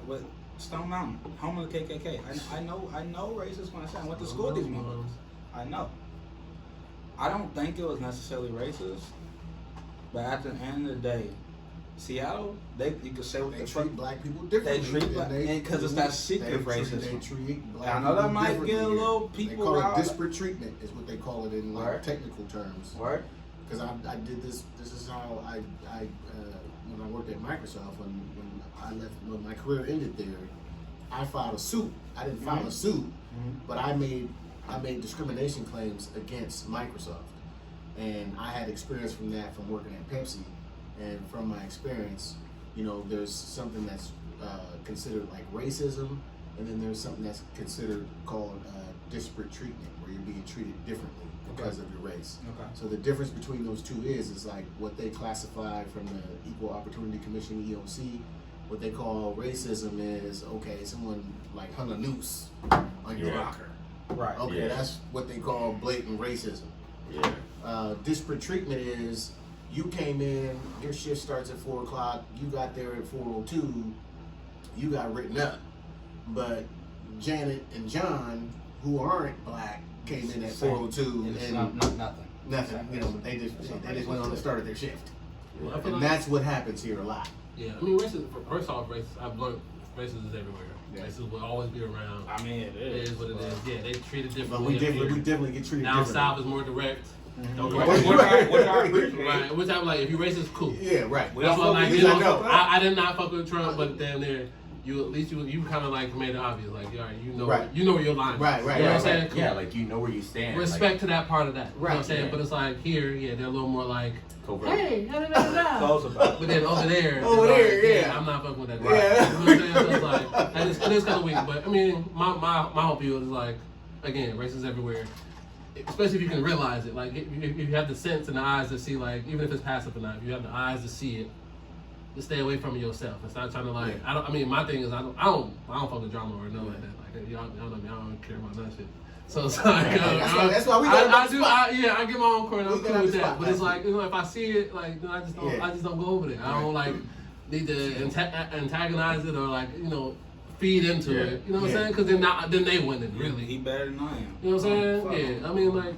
With Stone Mountain, home of the KKK. I know racist when I say I went to school with these motherfuckers. I know. I don't think it was necessarily racist, but at the end of the day, Seattle, you could say what They the fuck. treat black people differently. They treat than black- they- because it's that secret they racism. treat black I know that people might differently get a here. little They people call riled. it disparate treatment, is what they call it in like Word. technical terms. Word? Because I did this. This is how I when I worked at Microsoft when my career ended there, I filed a suit. I didn't file a suit, but I made discrimination claims against Microsoft, and I had experience from that from working at Pepsi, and from my experience, there's something that's considered like racism, and then there's something that's considered called disparate treatment, where you're being treated differently because of your race. Okay. So the difference between those two is like what they classify from the Equal Opportunity Commission, EOC. What they call racism is, okay, someone like hung a noose on your Yeah. rocker. Right. Okay, Yeah. that's what they call blatant racism. yeah, Disparate treatment is you came in, your shift starts at 4 o'clock, you got there at 4:02, you got written up. But Janet and John, who aren't black, came in at Same. 4:02 It's and nothing. nothing. They just went on and started their shift. Well, I feel And like- that's what happens here a lot. Yeah, I mean, racism. First off, racism. I've learned racism is everywhere. Yeah. Racism will always be around. I mean, it It is what it is. Yeah, they treat it But differently. we up here. definitely get treated Down differently. south is more direct. Okay. Right. What I appreciate. Right, which I'm like, if you racist, cool. Yeah, right. We That's don't why, fuck like, with you you, know, I know. I did not fuck with Trump, but damn near, at least you kind of like made it obvious, like, all right, Right. you know where your line is. Right, right, You know right, what I'm saying? Cool. yeah, like you know where you stand. Respect to that part of that. You know what I'm Right, saying? yeah. But it's like here, yeah, they're a little more like, Like, covert. hey, da da da da. Close about But then over there, Over it's there, like, yeah. I'm not fucking with that. Right. You know what I'm saying? So it's like, and it is kind of weak. But I mean, my whole view is like, again, racism everywhere. especially if you can realize it. Like if you have the sense and the eyes to see, like even if it's passive or not, if you have the eyes to see it, just stay away from it yourself. It's not trying to like. Yeah. I mean, my thing is I don't fuck with drama or nothing like that. Like y'all know me. I don't care about that shit. So it's like that's why we got I do. I get my own corner. I'm We cool got with the that. spot But it's last like if I see it, like then I just don't. Yeah. I just don't go over there. I don't like need to antagonize it or like feed into Yeah. it. You know what Yeah. I'm saying? Because then they win it really. He better than I am. You know what I'm saying? Fuck. Yeah. I mean, like,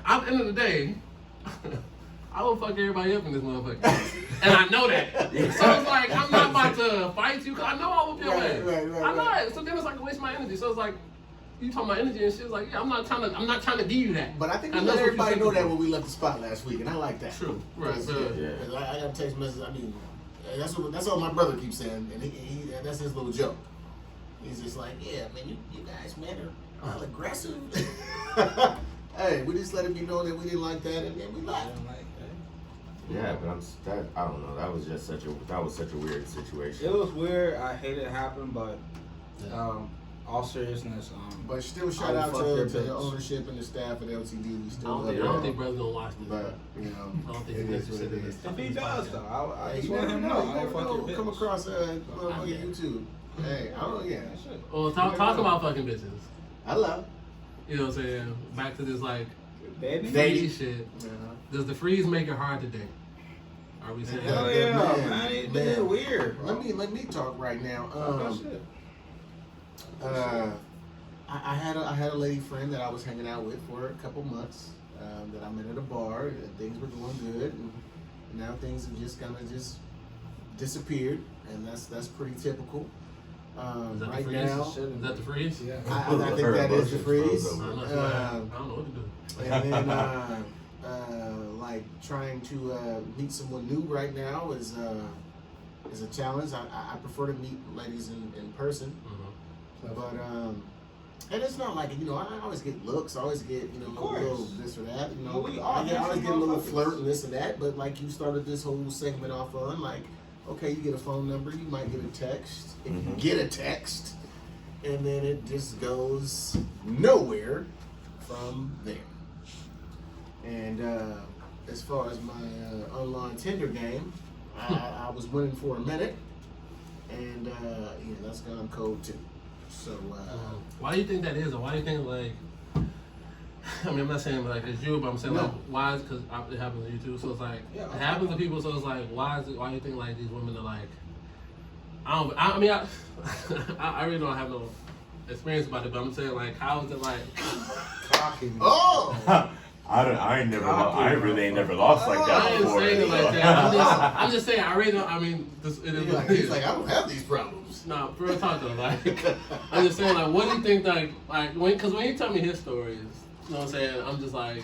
at the end of the day, I will fuck everybody up in this motherfucker. And I know that. So it's like, I'm not about to fight you, because I know I will be away. Right. I know it. So then it's like a waste of my energy. So it's like, you talking about energy and shit, it's like, yeah, I'm not trying to give you that. But I think we And let that's what everybody you know said that when we left the spot last week, and I like that. True. Right. Because, So, Yeah. I got a text message. I mean, that's all my brother keeps saying, and he that's his little joke. He's just like, yeah, man, you guys, man, are all aggressive. Hey, we just let him know that we didn't like that, and then we left. Yeah, but I don't know. That was such a weird situation. It was weird. I hate it happened, but all seriousness. But still, I shout will out fuck to your the bitch. ownership and the staff at LTD. We I still don't love think y'all. brothers gonna watch this. But you know, I don't think it he is what it is. If he does, though, I Hey, just you want never him to know. know. You I never don't fuck your know. bitch. Come across motherfucking YouTube. Hey, I don't. Yeah, Well, talk about fucking bitches. I love. You know what I'm saying? Back to this like Dating? dating shit. Yeah. Does the freeze make it hard to date? Are we saying Hell that? yeah, Man, man. It's man. weird. Let me talk right now. Fuck that shit. I had a lady friend that I was hanging out with for a couple months. That I met at a bar, and things were going good, and now things have just kind of just disappeared, and that's pretty typical. Is that Right the freeze? now, Is that the freeze? Yeah. I think that is the freeze. I don't know. I don't know what to do. And then, like trying to meet someone new right now is a challenge. I prefer to meet ladies in person, but and it's not like I always get looks. I always get a course. little this or that. Well, we all I always get a little motherfuckers. flirt and this and that. But like you started this whole segment off on like, okay, you get a phone number, you might get a text. If you get a text, and then it just goes nowhere from there. And as far as my online Tinder game, I was winning for a minute, and that's gone cold too. So Why do you think that is, or why do you think like? I mean, I'm not saying like it's you, but I'm saying No. like why? Because it happens to you too. So it's like Yeah, it happens to people. So it's like why is it? Why do you think like these women are like? I mean, I really don't have no experience about it, but I'm saying like, how is it like? Cocky. oh, I really ain't never lost like that I ain't before. saying it like that. I'm just saying I really don't. I mean, this, it is what it he's is. like, I don't have these problems. No, for real talk though, like, I'm just saying, like, what do you think, like, because when he tell me his stories, you know what I'm saying, I'm just like,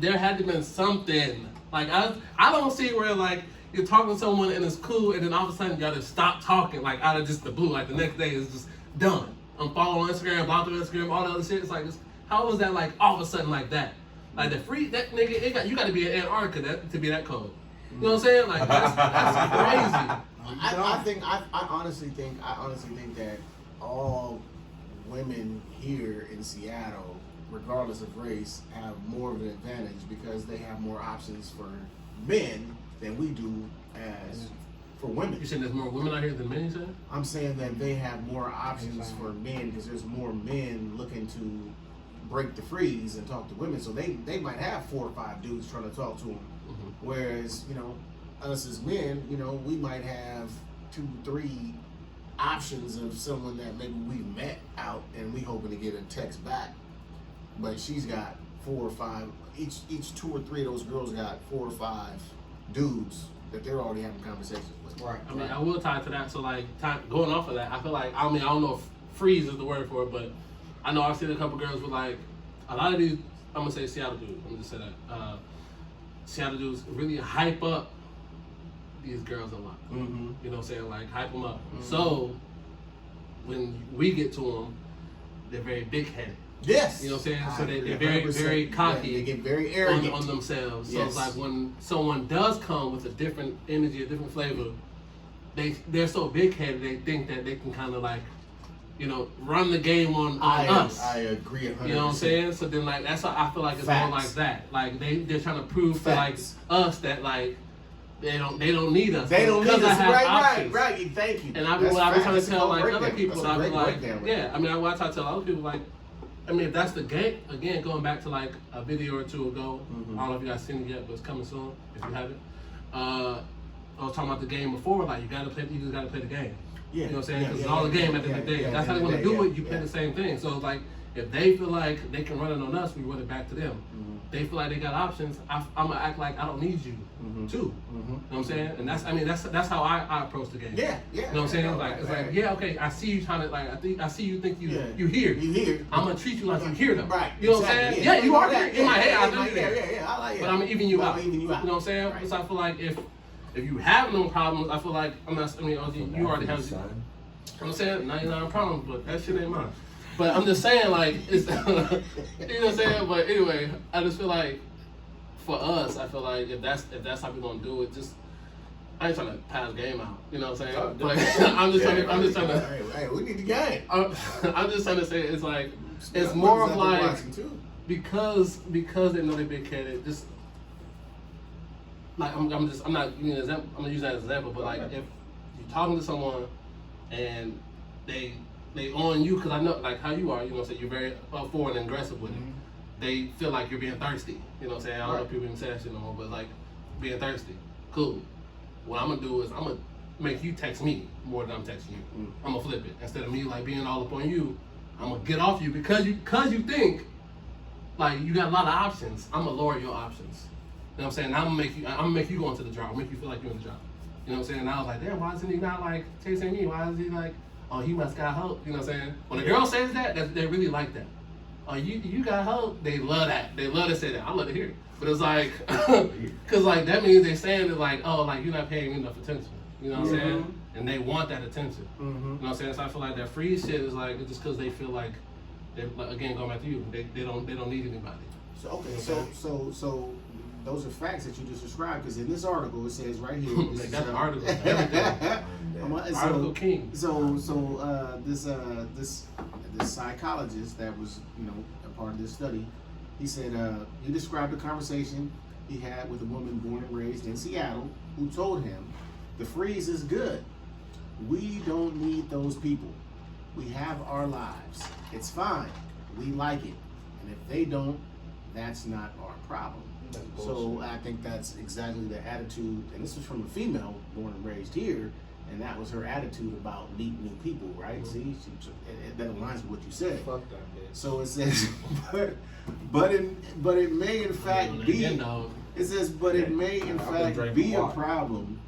there had to been something, like, I don't see where, like, you're talking to someone and it's cool, and then all of a sudden you gotta stop talking, like, out of just the blue, like, the next day is just done. Unfollow on Instagram, block on Instagram, all the other shit, it's like, how was that, like, all of a sudden like that? Like, that nigga, you gotta be in Antarctica to be that cold. You know what I'm saying? Like, that's crazy. I honestly think that all women here in Seattle, regardless of race, have more of an advantage because they have more options for men than we do as for women. You saying there's more women out here than men, you said? I'm saying that they have more options for men because there's more men looking to break the freeze and talk to women. So they might have 4 or 5 dudes trying to talk to them. Mm-hmm. Whereas, us as men, we might have 2, 3 options of someone that maybe we met out and we hoping to get a text back. But she's got 4 or 5, each 2 or 3 of those girls got 4 or 5 dudes that they're already having conversations with. Right. I mean, I will tie to that. So, like, going off of that, I feel like, I don't know if freeze is the word for it, but I know I've seen a couple girls with, like, a lot of these, I'm going to say Seattle dudes, I'm going to just say that. Seattle dudes really hype up these girls a lot. Mm-hmm. You know what I'm saying? Like, hype them up. So, when we get to them, they're very big-headed. Yes. You know what I'm saying? I So they're agree very, 100%. very cocky. Yeah, they get very arrogant. on themselves. So Yes. it's like when someone does come with a different energy, a different flavor, they're so big-headed, they think that they can kind of like run the game on us. I agree 100%. You know what I'm saying? So then, like, that's why I feel like it's more like that. Like they're trying to prove to like us that like they don't need us. They don't need Because I us. have Right. options. Thank you. And I be trying to tell like other people, I be like, yeah. I mean, I try to tell other people like, I mean, if that's the game, again, going back to like a video or two ago, I don't know if you guys seen it yet, but it's coming soon if you haven't. I was talking about the game before, like you just gotta play the game. Yeah. You know what I'm saying? Because it's all the game at the end of the day. If that's how they want to do it, you play the same thing. So it's like, if they feel like they can run it on us, we run it back to them. They feel like they got options, I'm gonna act like I don't need you too. You know what I'm saying? And that's how I approach the game. Yeah. You know what I'm saying? Like it's like, yeah, okay, I see you trying to like I see you think you here. You here. I'm gonna treat you like you here though. Right. You know what I'm saying? Yeah, you are here. In my head, I know you're there. Yeah, I like it. But I'm even you out. You know what I'm saying? Right. So I feel like if you have no problems, I feel like you already have. I'm saying 99 problems, but that shit ain't mine. But I'm just saying, like, it's, you know what I'm saying? But anyway, I just feel like, for us, I feel like if that's how we're gonna do it, just, I ain't trying to pass game out, you know what I'm saying? But I'm just trying to. Hey, we need the game. I'm just trying to say, it's like, it's more of like, because they know they big headed, just, like, I'm not using an example, I'm gonna use that as an example, but like, if you're talking to someone, and they on you, because I know like how you are, you know what I'm saying, you're very forward and aggressive with it. They feel like you're being thirsty, you know what I'm saying? I don't know if people even say that shit no more, but like being thirsty. Cool. What I'm gonna do is I'm gonna make you text me more than I'm texting you. I'm gonna flip it. Instead of me like being all up on you, I'm gonna get off you because you think like you got a lot of options. I'm gonna lower your options. You know what I'm saying? I'm gonna make you go into the job. I'll make you feel like you're in the job. You know what I'm saying? And I was like, damn, why isn't he not like chasing me? Why is he like, oh, he must got hope? You know what I'm saying? When a girl says that, they really like that. Oh, you got hope? They love that. They love to say that. I love to hear it. But it's like, because like that means they saying it like, oh, like you're not paying me enough attention. You know what I'm saying? And they want that attention. You know what I'm saying? So I feel like that free shit is like, it's just because they feel like, again, going back to you, they don't need anybody. So okay, so those are facts that you just described, because in this article it says right here. They got the article. Article King. So this psychologist that was a part of this study, he said he described a conversation he had with a woman born and raised in Seattle who told him the freeze is good. We don't need those people. We have our lives. It's fine. We like it. And if they don't, that's not our problem. So I think that's exactly the attitude, and this was from a female born and raised here, and that was her attitude about meeting new people, right? See, that aligns with what you said. Fuck that bitch. So it says, but it may in fact be. It says, but it may in fact be a problem.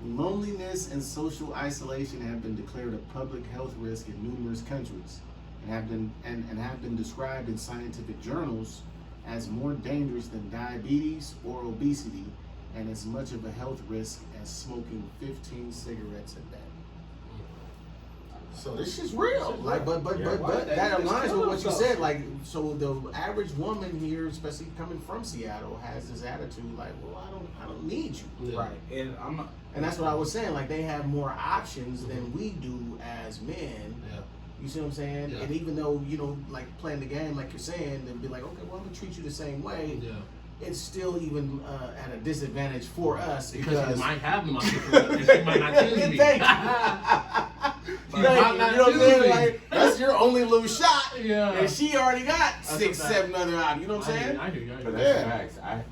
Loneliness and social isolation have been declared a public health risk in numerous countries, and have been described in scientific journals as more dangerous than diabetes or obesity, and as much of a health risk as smoking 15 cigarettes a day. So this is real. Like, but that aligns with what you said. Like, so the average woman here, especially coming from Seattle, has this attitude like, well, I don't need you. Right. And that's what I was saying. Like, they have more options than we do as men. Yeah. You see what I'm saying? Yeah. And even though, like playing the game, like you're saying, they'll be like, okay, well, I'm going to treat you the same way. Yeah. It's still even at a disadvantage for us because you might have them, and she might not choose me. Thank you. You know what I'm saying? Like, that's your only little shot. Yeah. And she already got 6, 7 other options. You know what I'm saying? I hear you. But that's facts.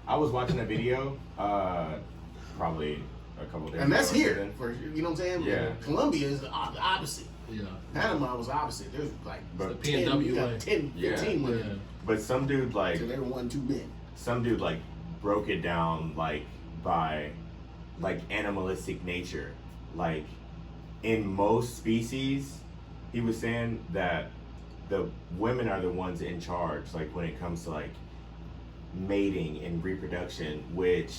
I was watching a video, probably a couple days and that's ago or here. something. For, you know what I'm saying? Yeah. Colombia is the opposite. Yeah. Panama was opposite. There's like But the 10, PNW 10, 15 women. Yeah. But some dude like So they were 1, 2 men. some dude like broke it down like by like animalistic nature. Like in most species, he was saying that the women are the ones in charge, like when it comes to like mating and reproduction, which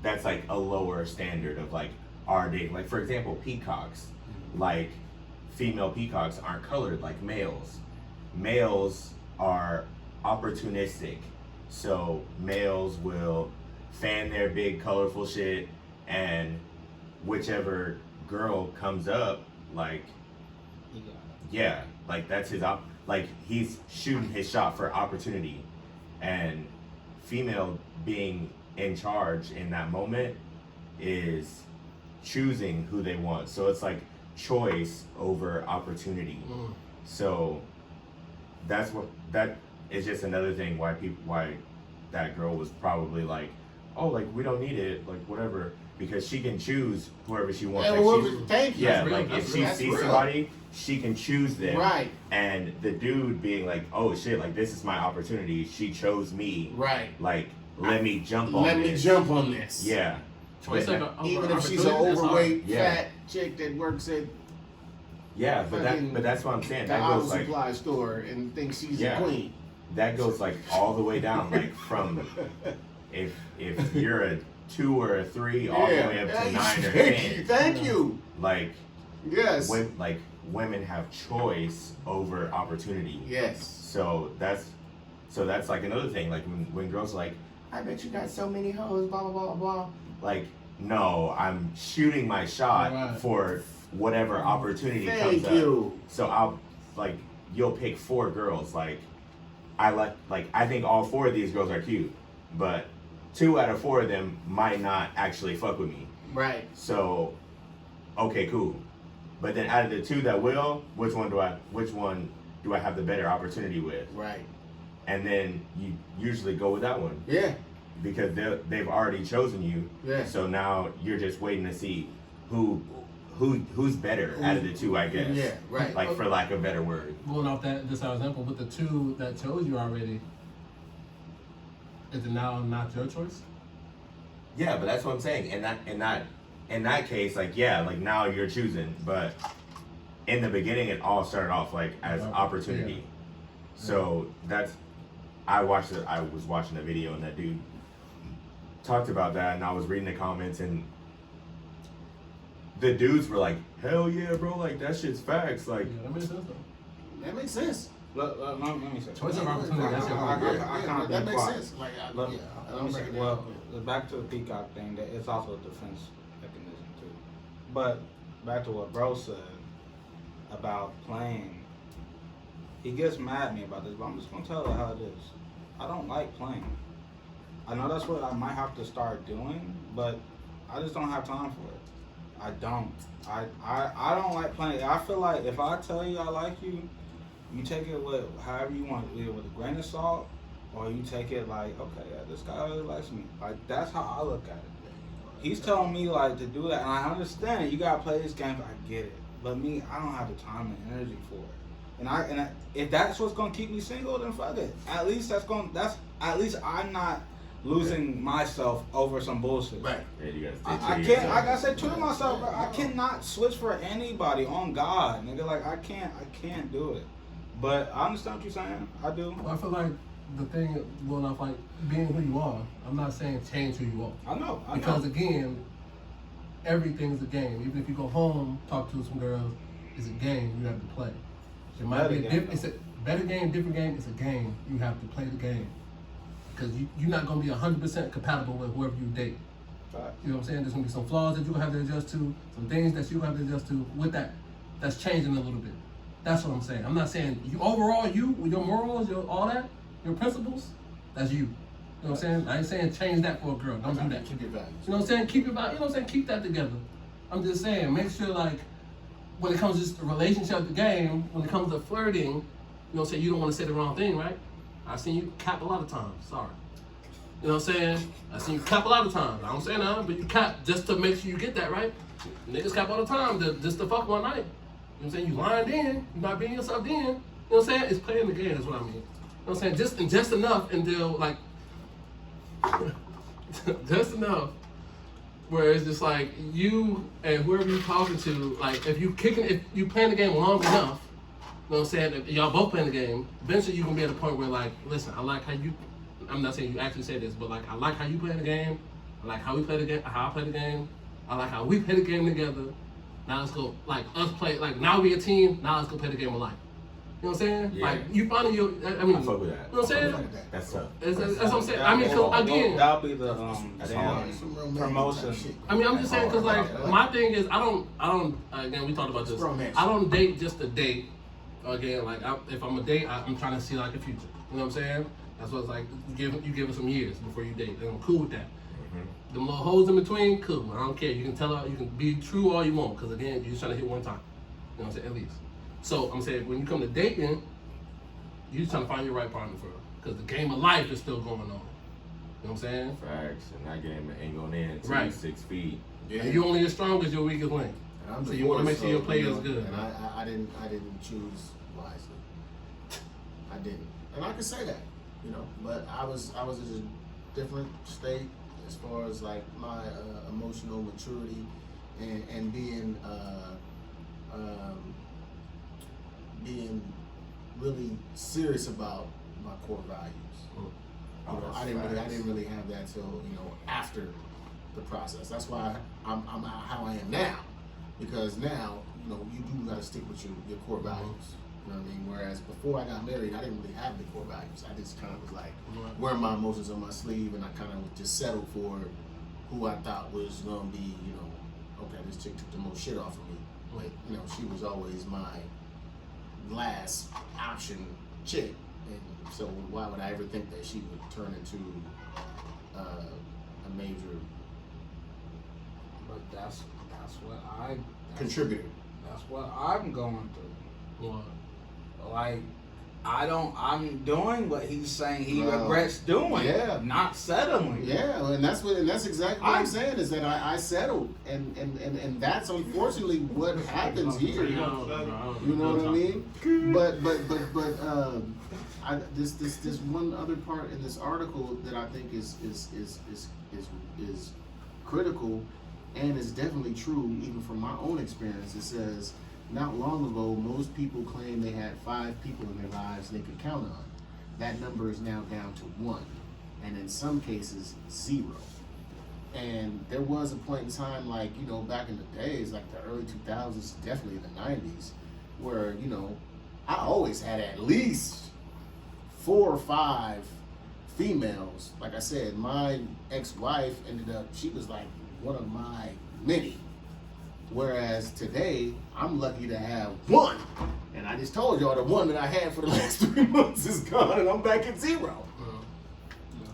that's like a lower standard of like our dating. Like for example, peacocks, like female peacocks aren't colored like males. Males are opportunistic, so males will fan their big colorful shit, and whichever girl comes up, like yeah, like that's his like he's shooting his shot for opportunity, and female being in charge in that moment is choosing who they want. So it's like choice over opportunity. So that is just another thing why that girl was probably like, oh, like we don't need it, like whatever, because she can choose whoever she wants. Yeah, Like, she's- thank you. yeah, real. like That's if she real. sees That's real. somebody, she can choose them. Right. And the dude being like, oh shit, like this is my opportunity. She chose me. Right. Like, let me jump on Let me this. jump on this. Yeah. Choice But- over Even if she's an opportunity, that's hard. overweight, Yeah. fat chick that works at Yeah, but fucking that's what I'm saying. the That auto goes like supply store and thinks she's Yeah. a queen. that goes like all the way down, like from if you're a 2 or a 3 all the way up to 9 or Thank 10. you. Thank you. Like Yes. women have choice over opportunity. Yes. So that's like another thing. Like when girls are like, I bet you got so many hoes, blah blah blah blah. Like, no, I'm shooting my shot Right. for whatever opportunity Thank comes up. you. So I'll like you'll pick 4 girls. Like I think all 4 of these girls are cute, but 2 out of 4 of them might not actually fuck with me. Right. So okay, cool. But then out of the 2 that will, which one do I have the better opportunity with? Right. And then you usually go with that one Yeah. because they've already chosen you. Yeah. So now you're just waiting to see who's better out of the 2, I guess. Yeah. Right. Like for lack of a better word. Going off this example, with the 2 that chose you already, is it now not your choice? Yeah, but that's what I'm saying. In that case, like yeah, like now you're choosing, but in the beginning it all started off like as opportunity. Yeah. So I was watching the video and that dude talked about that, and I was reading the comments, and the dudes were like, hell yeah, bro, like that shit's facts. Like Yeah, that makes sense though. That makes sense. Let me say. Choice of opportunity, that's your I word. can't that be makes quiet. sense. Like, Let, yeah, let me say, well, back to the peacock thing, that it's also a defense mechanism too. But back to what bro said about playing, he gets mad at me about this, but I'm just gonna tell it how it is. I don't like playing. I know that's what I might have to start doing, but I just don't have time for it. I don't. I don't like playing. I feel like if I tell you I like you, you take it with however you want, either with a grain of salt, or you take it like, okay, yeah, this guy really likes me. Like, that's how I look at it. He's telling me like to do that, and I understand it. You gotta play this game. I get it, but me, I don't have the time and energy for it. And if that's what's gonna keep me single, then fuck it. At least at least I'm not losing myself over some bullshit. Right. yeah, you gotta I stay true to can't. yourself. Like I said, true to myself, bro. I cannot switch for anybody on God, nigga. Like I can't do it. But I understand what you're saying. I do. Well, I feel like the thing going off like being who you are. I'm not saying change who you are. I know. Because again, everything's a game. Even if you go home, talk to some girls, it's a game you have to play. It might be it's a better game, different game. It's a game. You have to play the game. Because you're not gonna be 100% compatible with whoever you date. Right. You know what I'm saying? There's gonna be some flaws that you're gonna have to adjust to, some things that you're gonna have to adjust to. With that, that's changing a little bit. That's what I'm saying. I'm not saying you overall, you with your morals, your all that, your principles, that's you. You know what I'm saying? I ain't saying change that for a girl. Don't do that. Keep your values. You know what I'm saying? Keep your value. You know what I'm saying? Keep that together. I'm just saying, make sure like when it comes to just a relationship, the game, when it comes to flirting, you know what I'm saying? You don't want to say the wrong thing, right? I've seen you cap a lot of times. Sorry. You know what I'm saying? I've seen you cap a lot of times. I don't say nothing, but you cap just to make sure you get that, right? Niggas cap all the time just to fuck one night. You know what I'm saying? You lying then, you not being yourself then. You know what I'm saying? It's playing the game, that's what I mean. You know what I'm saying? Just enough until like just enough where it's just like you and whoever you talking to, like if you playing the game long enough, you know what I'm saying? If y'all both playing the game, eventually you gonna be at a point where like, listen, I like how you, I'm not saying you actually say this, but like I like how you play the game, I like how we play the game, how I play the game, I like how we play the game together. Now let's go, like us play, like now we a team, now let's go play the game of life. You know what I'm saying? Yeah. Like you finding your, I mean, I fuck with that. you know what I'm saying? That's tough. That's what I'm saying. I mean, cause again, that'll be the That's damn hard. Some real man promotion. type shit. I mean, I'm just saying, cause like Yeah. my thing is, I don't. Again, we talked about this. Romance. I don't date just to date. Again, like if I'm a date, I'm trying to see like a future. You know what I'm saying? That's what it's like. You give it some years before you date. And I'm cool with that. Mm-hmm. Them little holes in between, cool. I don't care. You can tell her, you can be true all you want, because again, you're just trying to hit one time. You know what I'm saying? At least. So I'm saying when you come to dating, you're just trying to find your right partner for her, because the game of life is still going on. You know what I'm saying? Facts, and that game ain't going in till Right. 6 feet. Yeah. And you're only as strong as your weakest link. And I'm So you wanna make divorced, sure your so, play you is know, good. And I didn't choose wisely. I didn't, and I can say that, you know. But I was in a different state as far as like my emotional maturity and being being really serious about my core values. Oh, You know, that's I didn't facts. really have that till after the process. That's why I'm how I am now, because now you do gotta stick with your core values. You know what I mean? Whereas before I got married, I didn't really have the core values. I just kind of was like wearing my emotions on my sleeve, and I kind of just settled for who I thought was gonna be, okay, this chick took the most shit off of me. But she was always my last option chick. And so why would I ever think that she would turn into a major But that's what contributor? that's what I'm going through. What? Like, I'm doing what he's saying he Well, regrets doing. yeah. Not settling. Yeah, and that's exactly what I'm saying, is that I settled, and that's unfortunately what happens here. You know what I mean? But this one other part in this article that I think is critical, and is definitely true even from my own experience. It says, not long ago, most people claimed they had 5 people in their lives they could count on. That number is now down to 1, and in some cases 0. And there was a point in time, like, back in the days, like the early 2000s, definitely the 90s, where, I always had at least 4 or 5 females. Like I said, my ex-wife she was like one of my many. Whereas today, I'm lucky to have 1. And I just told y'all the 1 that I had for the last 3 months is gone, and I'm back at 0.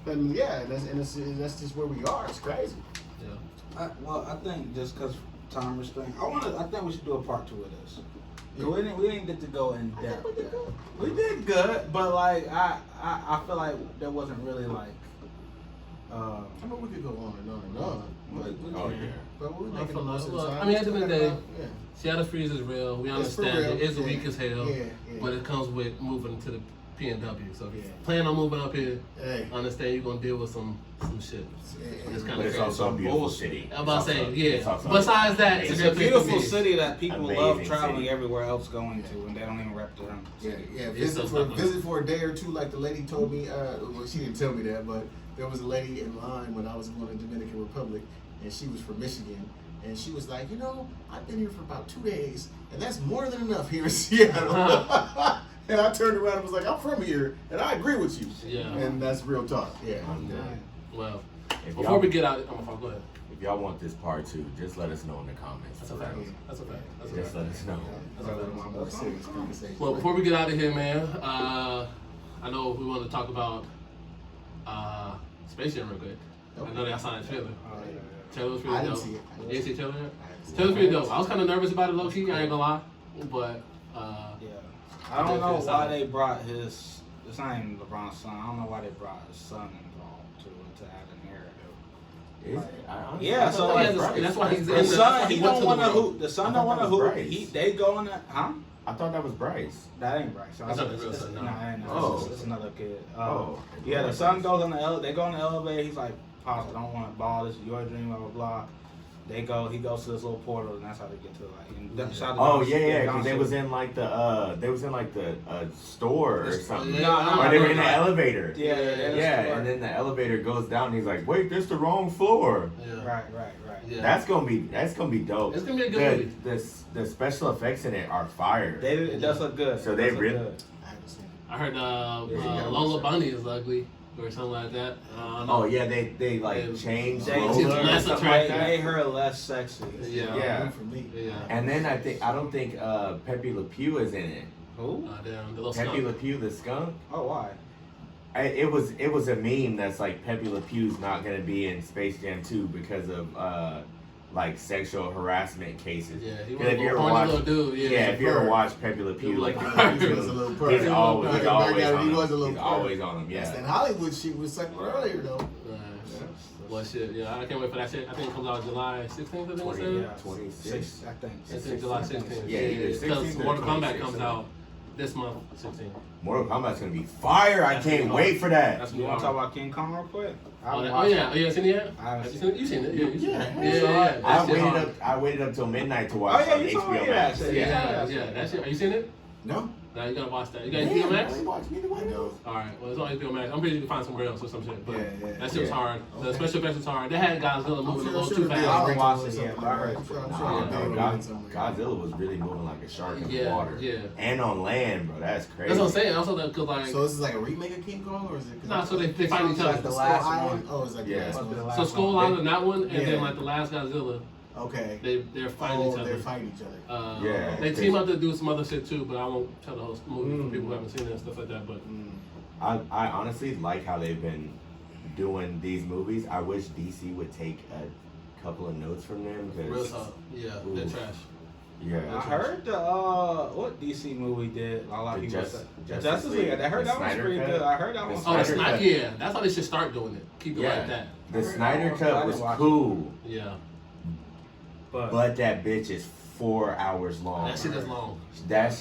And yeah, that's just where we are. It's crazy. Yeah. I think just because time restraint, I think we should do a part 2 of this. Yeah. We didn't get to go in depth. We did good, but like I feel like there wasn't really like. I mean, we could go on and on and on. Oh yeah. But we're I making the feel most of the like- time. I mean, at the end of the day, yeah. Seattle Freeze is real. We It's for understand real. it is weak as hell, Yeah. but it comes with moving to the PNW. So if you Yeah. plan on moving up here, Hey. understand you're gonna deal with some shit. It's kind But of it's crazy. also a beautiful bullshit. city. I'm about to It's say, also- yeah. it's also Besides that, amazing. It's good a place to beautiful be. city that people Amazing love traveling city. everywhere else going to, and they don't even rep their own city. Yeah, It's visit so for a day or two, like the lady told me. Well, she didn't tell me that, but there was a lady in line when I was going to Dominican Republic, and she was from Michigan, and she was like, I've been here for about 2 days, and that's more than enough here in Seattle. And I turned around and was like, I'm from here, and I agree with you. Yeah. And that's real talk. Yeah. Well, If before y'all- we get out, go ahead. If y'all want this part 2, just let us know in the comments. That's a fact. That's a fact. That's a Just fact. let us know. That's a more serious conversation. Well, before we get out of here, man, I know we want to talk about Space Jam real quick. I know that I signed a trailer. Trailer was pretty I didn't dope. see it. You didn't see the trailer yet? Trailer was pretty dope. I was kind of nervous about it, low key. I ain't gonna lie, but Yeah. I don't know why they brought his. It's not even LeBron's son. I don't know why they brought his son involved to add a narrative. Is it? I honestly- Yeah, I so thought like, that was Bryce. that's why he's The in son, he went don't to the want to world. hoop. The son I don't thought want to that was hoop. Bryce. They go in the I thought that was Bryce. That ain't right. So That's not the real son, no. Nah, ain't Oh. it's another kid. Oh. Yeah, the son goes on the they go in the elevator. He's like, "Pops, I don't want to ball. This is your dream." Blah blah blah. He goes to this little portal, and that's how they get to like. Oh yeah, because they was in like the store or something. Yeah, Or they were in the no. elevator. Yeah, And then the elevator goes down. And he's like, "Wait, this the wrong floor." Yeah. Right. Yeah. That's gonna be dope. It's gonna be a good movie. The special effects in it are fire. It does look good. So It they does look really- good. I haven't seen it. I heard Yeah, Lola Bunny is ugly or something like that. Oh yeah, they like They- changed They She's Lola or less something attractive. like that. made her less sexy. Yeah. Yeah. For me. Yeah. And then I don't think Pepe Le Pew is in it. Who? Damn, the little Pepe skunk. Le Pew, the skunk. Oh, why? It was a meme that's like Pepe Le Pew's not gonna be in Space Jam 2 because of like sexual harassment cases. Yeah, he 'Cause was if a you ever horny watch, little dude. Yeah, if you ever watch Pepe Le Pew, like- He was a little perv. he's always Back on at it, he him. was a little He's perv. always on him. That's Yeah. that Hollywood shit we was talking about earlier, though. Well, shit, yeah, I can't wait for that shit. I think it comes out July 16th, I think it 20, said. Yeah, 26. I think. I think July 16th. Yeah, either Because 16th or Mortal Kombat 26th, comes so- out this month, 16th. Mortal Kombat's gonna be fire. I That's can't gonna be wait hard. for that. That's You gonna want be to talk hard. about King Kong real quick? I Oh, haven't yeah, watched oh yeah, you haven't seen it yet? I haven't Have you seen seen it? You seen it? Yeah, you seen Yeah, it. yeah. Yeah. That I shit waited hard. up. I waited up till midnight to Oh, watch yeah, on you told me HBO that Max. shit. Yeah, that shit. Are you seen it? No? Nah, you gotta watch that. You got HBO Max? watch neither one of those. Alright, well it's on HBO Max. I'm pretty sure you can find somewhere else or some shit. But Yeah, yeah. that shit was Yeah. hard. The Okay. special effects was hard. They had Godzilla moving a little too I fast. haven't watched it Something yet, but I heard I'm sure Yeah. I'll be able to find somewhere. Godzilla was really moving like a shark in the Yeah, water. yeah. And on land, bro. That's crazy. That's what I'm saying. Also, that cause like, So this is like a remake of King Kong, or is it? nah, so they fight each Like other. the Skull last Island? one. Oh, it's like Yeah. the last Must be the one. last So Skull one. Island, that one, and Yeah. then like the last Godzilla, Okay. they're fighting each other. They're fighting each other. Yeah. They team up to do some other shit too, but I won't tell the whole movie for Mm. people who haven't seen it and stuff like that. But I honestly like how they've been doing these movies. I wish DC would take a couple of notes from them. real 'cause- talk, yeah, they're Ooh. trash. Yeah. I heard the what DC movie did. A lot of The people Justice- said Justice Justice League. League. I heard The that was Snyder pretty Cut. good. I heard that The one. Oh, the Snyder Snyder, Cut. yeah, that's how they should start doing it. Keep it Yeah. like that. The Snyder I Cut didn't was watch it. cool, Yeah, but that bitch is 4 hours long. that shit is long. That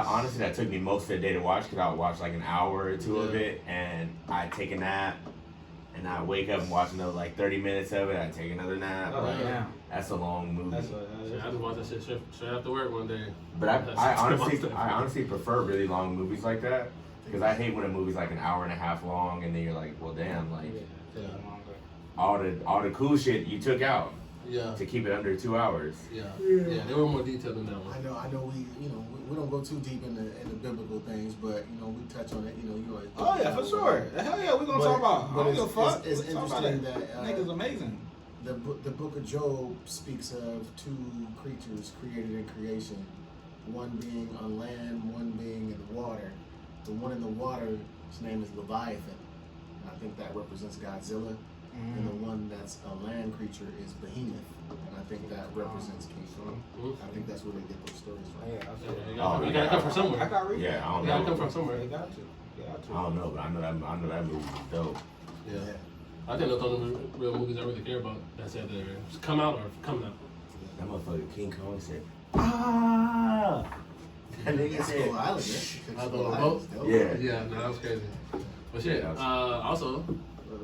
honestly, that took me most of the day to watch because I would watch like an hour or two of Yeah. it, and I take a nap, and I wake up and watch another like 30 minutes of it. I take another nap. Oh, Like, yeah. That's a long movie. That's I just watched that shit straight after work one day. But I honestly prefer really long movies like that because I hate when a movie's like an hour and a half long, and then you're like, well, damn, like Yeah. all the cool shit you took out Yeah, to keep it under 2 hours. yeah, yeah. They were more detailed than that one. I know. We don't go too deep in the biblical things, but we touch on it. You always. Oh yeah, for sure. Hell yeah, we gonna talk about. I But don't give a fuck. it's Let's talk about interesting it. that Nigga's amazing. the book of Job speaks of two creatures created in creation, one being on land, one being in the water. The one in the water, his name is Leviathan, and I think that represents Godzilla. And the one that's a land creature is Behemoth, and I think that represents King Kong. Mhm. I think that's where they get those stories from. Yeah, Yeah, you Oh, gotta yeah. come from somewhere. I got read. Yeah, I don't You gotta know. come from somewhere. They got to. They got to. I don't know, but I know that movie was dope. Yeah. I think those are the only real movies I really care about. That's it. They're come out or coming out. That motherfucker King Kong said, ah. That nigga That's said, Skull Island, shh. yeah. I Skull thought Island's dope. Yeah. Yeah, no, that was crazy. But shit. Yeah, that Also,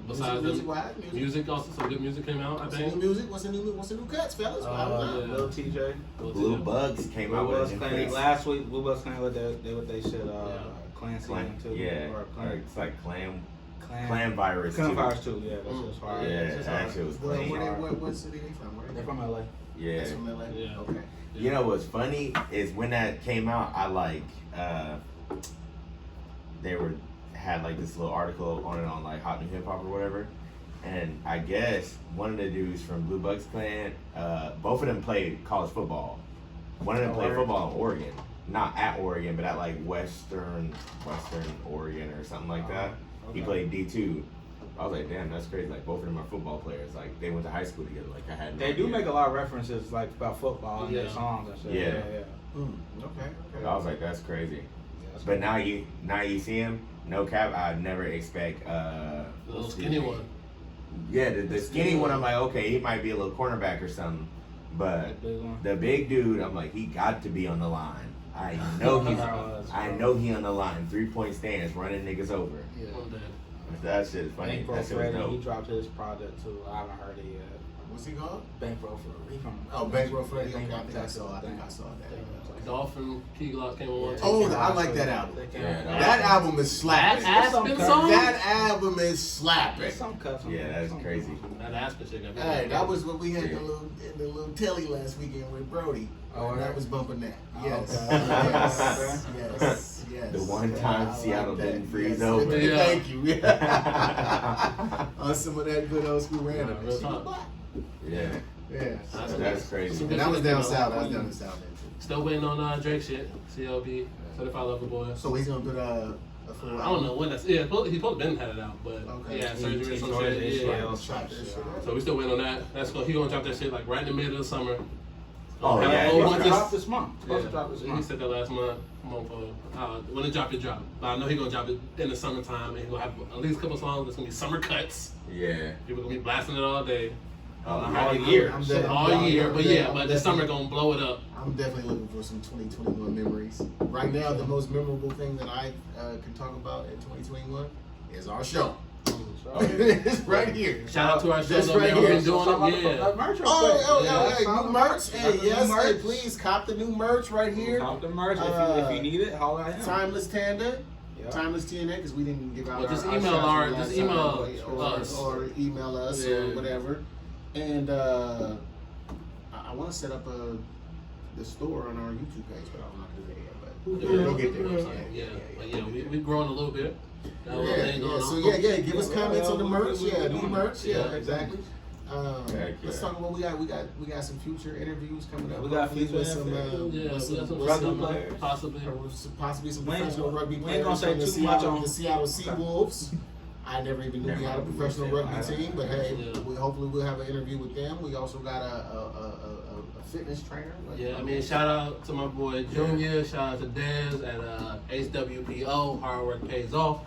besides the music-wise, music, also some good music came out. I What's the new think. music? What's the new cuts, fellas? Yeah. Lil TJ. Blue Bugs came out Blue with Bugs a new Clan. face. Last week, Blue Bugs Clan with they shit. Yeah. Clancy Clan, too. yeah, Or or Clan. it's like Clan Clan Virus. Clan too. Virus too. Yeah, that's just fire. Yeah, It's that hard. shit was Well, clean. what city they from? Where They're they from LA. Yeah. That's from LA? Yeah. Okay. You know what's funny is when that came out, I like they had like this little article on it on like Hot New Hip Hop or whatever, and I guess one of the dudes from Blue Bugs Clan, both of them played college football. One of them played football in Oregon, not at Oregon, but at like Western Oregon or something like that. He played D2. I was like, damn, that's crazy. Like both of them are football players. Like they went to high school together. Like I had. No They do idea. make a lot of references like about football in their Yeah. songs and shit. Yeah. Okay. I was like, that's crazy. Yeah, But now you see him. No cap. I'd never expect The little what's skinny his one. name? Yeah, the skinny one. I'm like, okay, he might be a little cornerback or something. But that big one. the big dude, I'm like, he got to be on the line. I know he on the line. 3-point stance, running niggas over. Yeah. One day. That shit is funny. Bankroll That shit was Freddy, he dope. dropped his project too. I haven't heard it yet. What's he called? Bankroll Freddy. He from Bankroll Freddy. They Okay, from I think Texas, I saw that. Dolphin, Key Glock came on one. Oh, I like that album. They came Yeah, out. That album is slapping. That Aspen song? That album is slapping. There's some cuts on Yeah, there, that's some crazy. cuts on there. That Aspen shit got me. Hey, that was what we had Yeah. in the little telly last weekend with Brody. Oh, and that yeah? was bumping that. Oh, Yes. okay. Yes. The one time I like Seattle that. didn't freeze Yes. over. Yeah. Thank you. On some of that good old school random. real talk. Yeah, Yeah. that's crazy. And that was down south. I was down in south end too. Still waiting on Drake shit. CLB. Certified Lover Boy. So he's gonna put a full. I don't know when that's. Yeah, he's supposed to been had it out, but Okay. yeah, surgery or some tore shit. his Yeah. ACL. Shot that shit out. So we still waiting on that. He gonna drop that shit like right in the middle of the summer. Oh, Have yeah, a he's whole gonna bunch Supposed to of- drop this month. Supposed to drop this He month. said that last month. When it drop, it drop. But I know he gonna drop it in the summertime, and he gonna have at least a couple songs that's gonna be summer cuts. Yeah. People gonna be blasting it all day. All year. All year, but yeah, but the definitely- summer gonna blow it up. I'm definitely looking for some 2021 memories. Right now, the most memorable thing that I can talk about in 2021 is our show. It's right here. Shout out to our show Just though, right man. We've here. been doing it, yeah. Merch real Oh, quick. hey, new merch. Cop Hey, the yes, new hey, merch. please cop the new merch right here. Cop the merch if you need it. Holla at him. Timeless Tanda. Yeah. Timeless TNA, because we didn't give out Well, just our email shout-outs our- last just email time, us. or email us Yeah. or whatever. And I want to set up the store on our YouTube page, but I'm not gonna do that yet. But we'll get there. Yeah, but yeah, we've grown a little bit. Got a little thing going So on. yeah, give us comments on the merch. Yeah, new merch. Yeah, Yeah. exactly. Heck Let's yeah. talk about we got some future interviews coming up. We got Hopefully future with some, interviews. Yeah, we got some rugby stuff, players. possibly. or with possibly some We ain't- professional rugby we players ain't gonna say from the too much Seattle, on- the Seattle Seawolves. I never even knew we had a professional rugby team, but hey, Yeah. hopefully we'll have an interview with them. We also got a fitness trainer. Yeah, I mean, shout out to my boy Junior. Shout out to Dez at HWPO. Hard work pays off.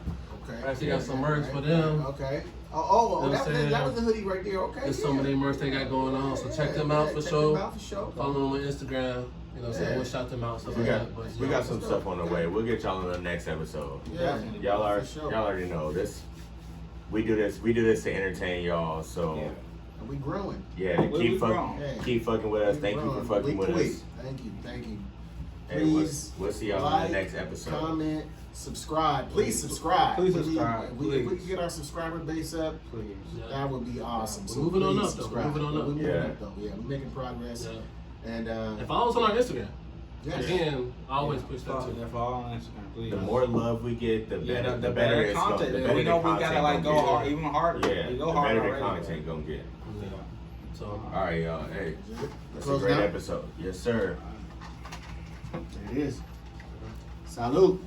Okay. Actually got some merch for them. Okay. You know what I'm That was the hoodie right there. Okay. There's some of their merch they got going on, so check them out for Check sure. them out for sure. Follow them on Instagram. You know, so Yeah. we'll shout them out. Stuff We like got that. But, we yeah. got some stuff on the way. We'll get y'all in the next episode. Yeah. Y'all For sure. already know this. We do this to entertain y'all. So Yeah. And we growing. yeah, We keep grown. keep fucking with us. We Thank you for growing. fucking We with quick. us. Thank you. Hey, Please we'll see y'all like, in the next episode. comment, subscribe. Please subscribe. Please We need- subscribe, If we please. can get our subscriber base up, Please. Yeah. that would be awesome. We're So moving on please up, though. We're subscribe. moving on up. We're moving Yeah. up though. Yeah, we're making progress. Yeah. And And follow us on our Instagram. yes. Again, I always push that too. Follow on Instagram, please. The more love we get, the Yeah, better. the better it's gonna- content. the We better know the we gotta content like go gonna get. hard, even harder. Yeah, We the go harder better the already. content gonna get. Yeah. So. All right, y'all. Hey, that's a Close great now? episode. Yes, sir. There it is. Salute.